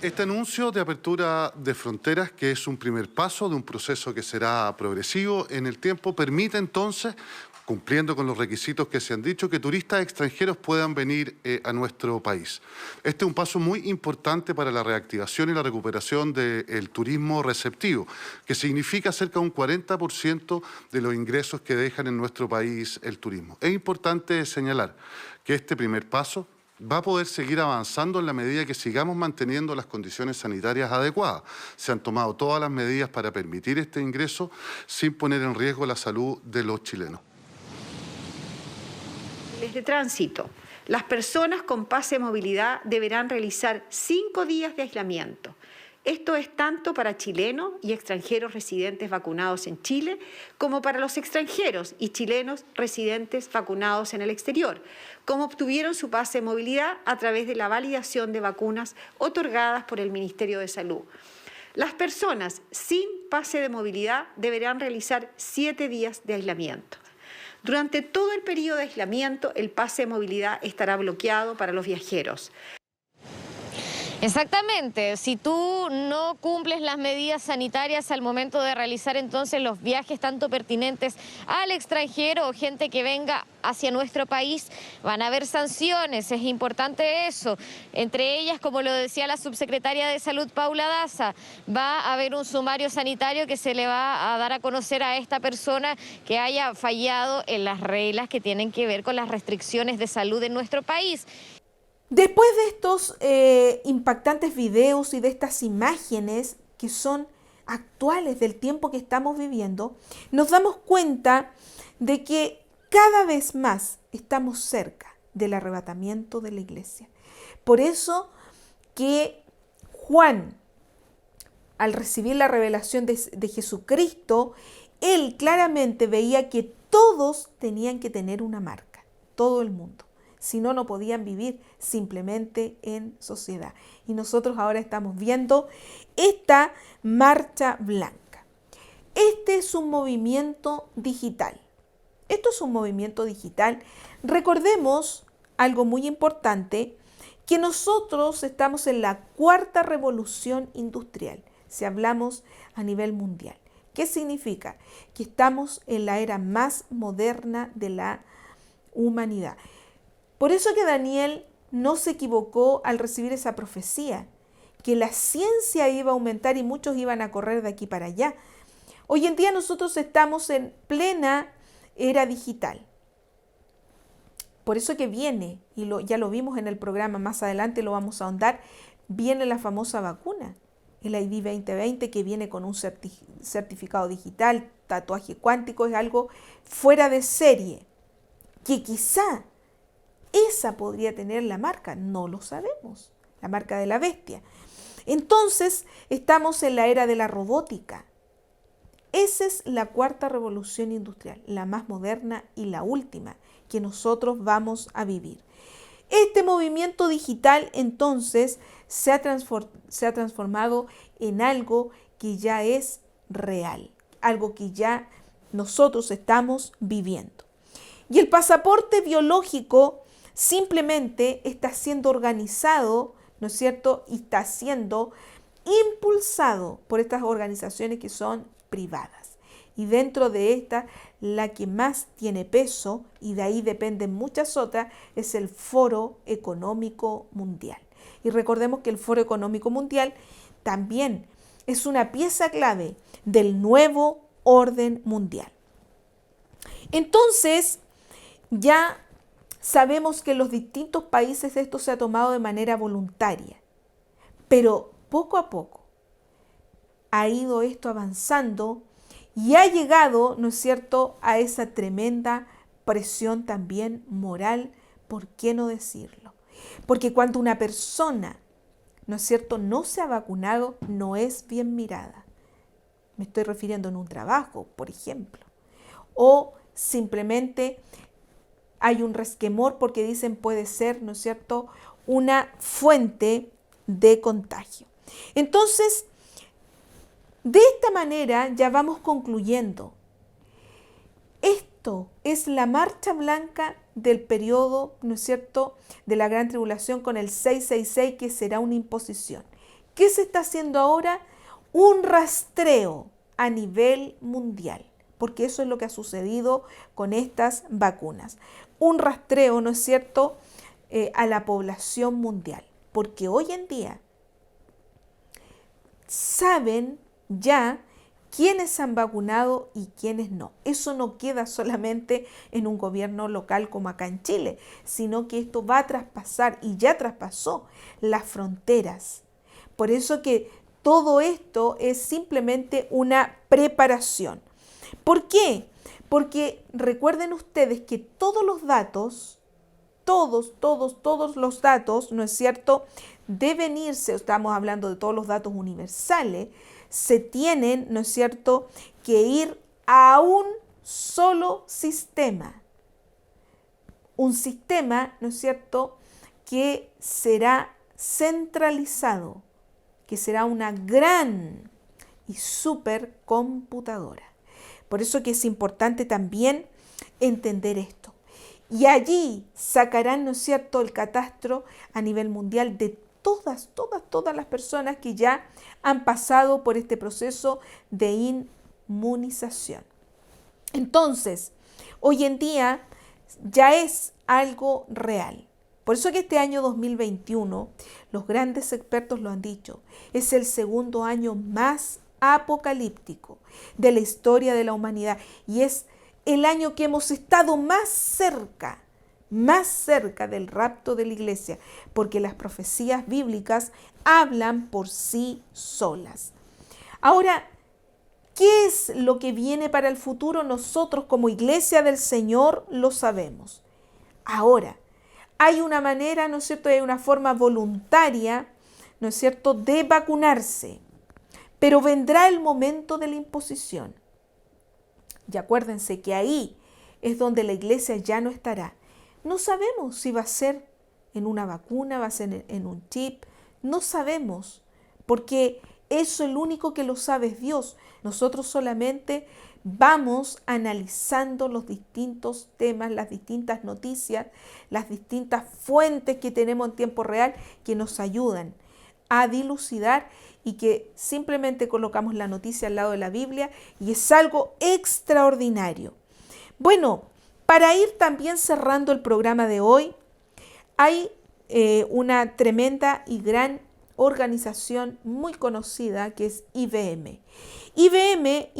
Este anuncio de apertura de fronteras, que es un primer paso de un proceso que será progresivo en el tiempo, permite entonces, cumpliendo con los requisitos que se han dicho, que turistas extranjeros puedan venir a nuestro país. Este es un paso muy importante para la reactivación y la recuperación del turismo receptivo, que significa cerca de un 40% de los ingresos que dejan en nuestro país el turismo. Es importante señalar que este primer paso va a poder seguir avanzando en la medida que sigamos manteniendo las condiciones sanitarias adecuadas. Se han tomado todas las medidas para permitir este ingreso sin poner en riesgo la salud de los chilenos. De tránsito. Las personas con pase de movilidad deberán realizar 5 días de aislamiento. Esto es tanto para chilenos y extranjeros residentes vacunados en Chile, como para los extranjeros y chilenos residentes vacunados en el exterior, como obtuvieron su pase de movilidad a través de la validación de vacunas otorgadas por el Ministerio de Salud. Las personas sin pase de movilidad deberán realizar 7 días de aislamiento. Durante todo el periodo de aislamiento, el pase de movilidad estará bloqueado para los viajeros. Exactamente, si tú no cumples las medidas sanitarias al momento de realizar entonces los viajes tanto pertinentes al extranjero o gente que venga hacia nuestro país, van a haber sanciones, es importante eso. Entre ellas, como lo decía la subsecretaria de Salud, Paula Daza, va a haber un sumario sanitario que se le va a dar a conocer a esta persona que haya fallado en las reglas que tienen que ver con las restricciones de salud en nuestro país. Después de estos impactantes videos y de estas imágenes que son actuales del tiempo que estamos viviendo, nos damos cuenta de que cada vez más estamos cerca del arrebatamiento de la iglesia. Por eso que Juan, al recibir la revelación de Jesucristo, él claramente veía que todos tenían que tener una marca, todo el mundo. Si no, no podían vivir simplemente en sociedad. Y nosotros ahora estamos viendo esta marcha blanca. Este es un movimiento digital. Esto es un movimiento digital. Recordemos algo muy importante, que nosotros estamos en la 4ª revolución industrial, si hablamos a nivel mundial. ¿Qué significa? Que estamos en la era más moderna de la humanidad. Por eso que Daniel no se equivocó al recibir esa profecía, que la ciencia iba a aumentar y muchos iban a correr de aquí para allá. Hoy en día nosotros estamos en plena era digital. Por eso que viene, y ya lo vimos en el programa, más adelante lo vamos a ahondar, viene la famosa vacuna, el ID 2020, que viene con un certificado digital, tatuaje cuántico, es algo fuera de serie, que quizá esa podría tener la marca, no lo sabemos, la marca de la bestia. Entonces, estamos en la era de la robótica. Esa es la 4ª revolución industrial, la más moderna y la última, que nosotros vamos a vivir. Este movimiento digital entonces se ha transformado en algo que ya es real, algo que ya nosotros estamos viviendo. Y el pasaporte biológico simplemente está siendo organizado, ¿no es cierto? Y está siendo impulsado por estas organizaciones que son privadas. Y dentro de esta, la que más tiene peso, y de ahí dependen muchas otras, es el Foro Económico Mundial. Y recordemos que el Foro Económico Mundial también es una pieza clave del nuevo orden mundial. Entonces, ya sabemos que en los distintos países esto se ha tomado de manera voluntaria, pero poco a poco ha ido esto avanzando y ha llegado, ¿no es cierto?, a esa tremenda presión también moral, ¿por qué no decirlo? Porque cuando una persona, ¿no es cierto?, no se ha vacunado, no es bien mirada. Me estoy refiriendo en un trabajo, por ejemplo. O simplemente hay un resquemor porque dicen puede ser, ¿no es cierto?, una fuente de contagio. Entonces, de esta manera ya vamos concluyendo. Esto es la marcha blanca del periodo, ¿no es cierto?, de la Gran Tribulación con el 666, que será una imposición. ¿Qué se está haciendo ahora? Un rastreo a nivel mundial, porque eso es lo que ha sucedido con estas vacunas. Un rastreo, ¿no es cierto?, a la población mundial, porque hoy en día saben ya quiénes han vacunado y quiénes no. Eso no queda solamente en un gobierno local como acá en Chile, sino que esto va a traspasar y ya traspasó las fronteras. Por eso que todo esto es simplemente una preparación. ¿Por qué? Porque recuerden ustedes que todos los datos, todos los datos, ¿no es cierto?, deben irse, estamos hablando de todos los datos universales, se tienen, ¿no es cierto?, que ir a un solo sistema. Un sistema, ¿no es cierto?, que será centralizado, que será una gran y supercomputadora. Por eso que es importante también entender esto. Y allí sacarán, ¿no es cierto?, el catastro a nivel mundial de todas las personas que ya han pasado por este proceso de inmunización. Entonces, hoy en día ya es algo real. Por eso que este año 2021, los grandes expertos lo han dicho, es el segundo año más apocalíptico de la historia de la humanidad y es el año que hemos estado más cerca del rapto de la iglesia, porque las profecías bíblicas hablan por sí solas. Ahora, ¿qué es lo que viene para el futuro? Nosotros como iglesia del Señor lo sabemos. Ahora, hay una manera, ¿no es cierto?, hay una forma voluntaria, ¿no es cierto?, de vacunarse, pero vendrá el momento de la imposición. Y acuérdense que ahí es donde la iglesia ya no estará. No sabemos si va a ser en una vacuna, va a ser en un chip, no sabemos, porque eso es lo único que lo sabe es Dios. Nosotros solamente vamos analizando los distintos temas, las distintas noticias, las distintas fuentes que tenemos en tiempo real que nos ayudan a dilucidar y que simplemente colocamos la noticia al lado de la Biblia y es algo extraordinario. Bueno, para ir también cerrando el programa de hoy, hay una tremenda y gran organización muy conocida que es IBM. IBM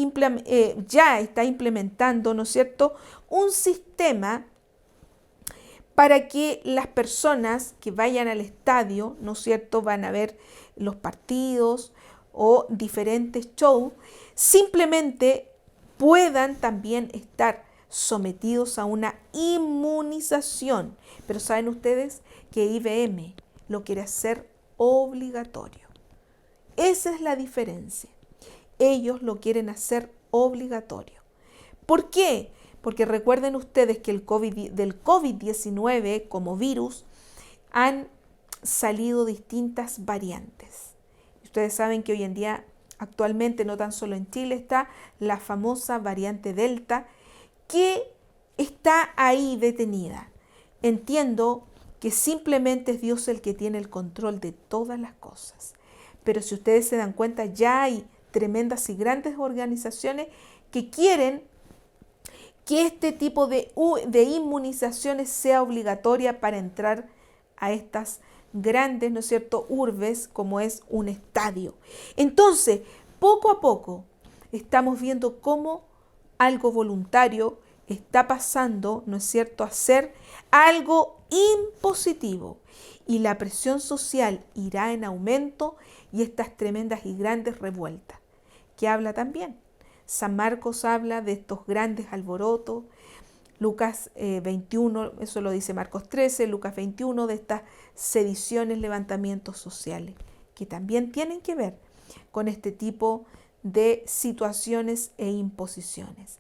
ya está implementando, ¿no es cierto?, un sistema para que las personas que vayan al estadio, ¿no es cierto?, van a ver los partidos o diferentes shows, simplemente puedan también estar sometidos a una inmunización. Pero saben ustedes que IBM lo quiere hacer obligatorio. Esa es la diferencia. Ellos lo quieren hacer obligatorio. ¿Por qué? porque recuerden ustedes que del COVID-19 como virus han salido distintas variantes. Ustedes saben que hoy en día, actualmente, no tan solo en Chile, está la famosa variante Delta, que está ahí detenida. Entiendo que simplemente es Dios el que tiene el control de todas las cosas. Pero si ustedes se dan cuenta, ya hay tremendas y grandes organizaciones que quieren que este tipo de inmunizaciones sea obligatoria para entrar a estas grandes, ¿no es cierto?, urbes, como es un estadio. Entonces, poco a poco estamos viendo cómo algo voluntario está pasando, ¿no es cierto?, a ser algo impositivo, y la presión social irá en aumento, y estas tremendas y grandes revueltas, que habla también. San Marcos habla de estos grandes alborotos, Lucas 21, eso lo dice Marcos 13, Lucas 21, de estas sediciones, levantamientos sociales, que también tienen que ver con este tipo de situaciones e imposiciones.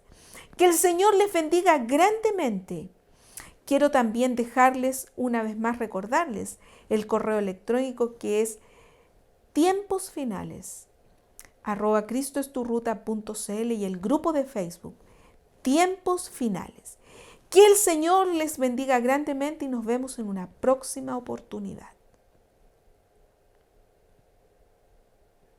Que el Señor les bendiga grandemente. Quiero también dejarles, una vez más, recordarles el correo electrónico, que es tiemposfinales@cristoesturruta.cl, y el grupo de Facebook Tiempos Finales. Que el Señor les bendiga grandemente y nos vemos en una próxima oportunidad.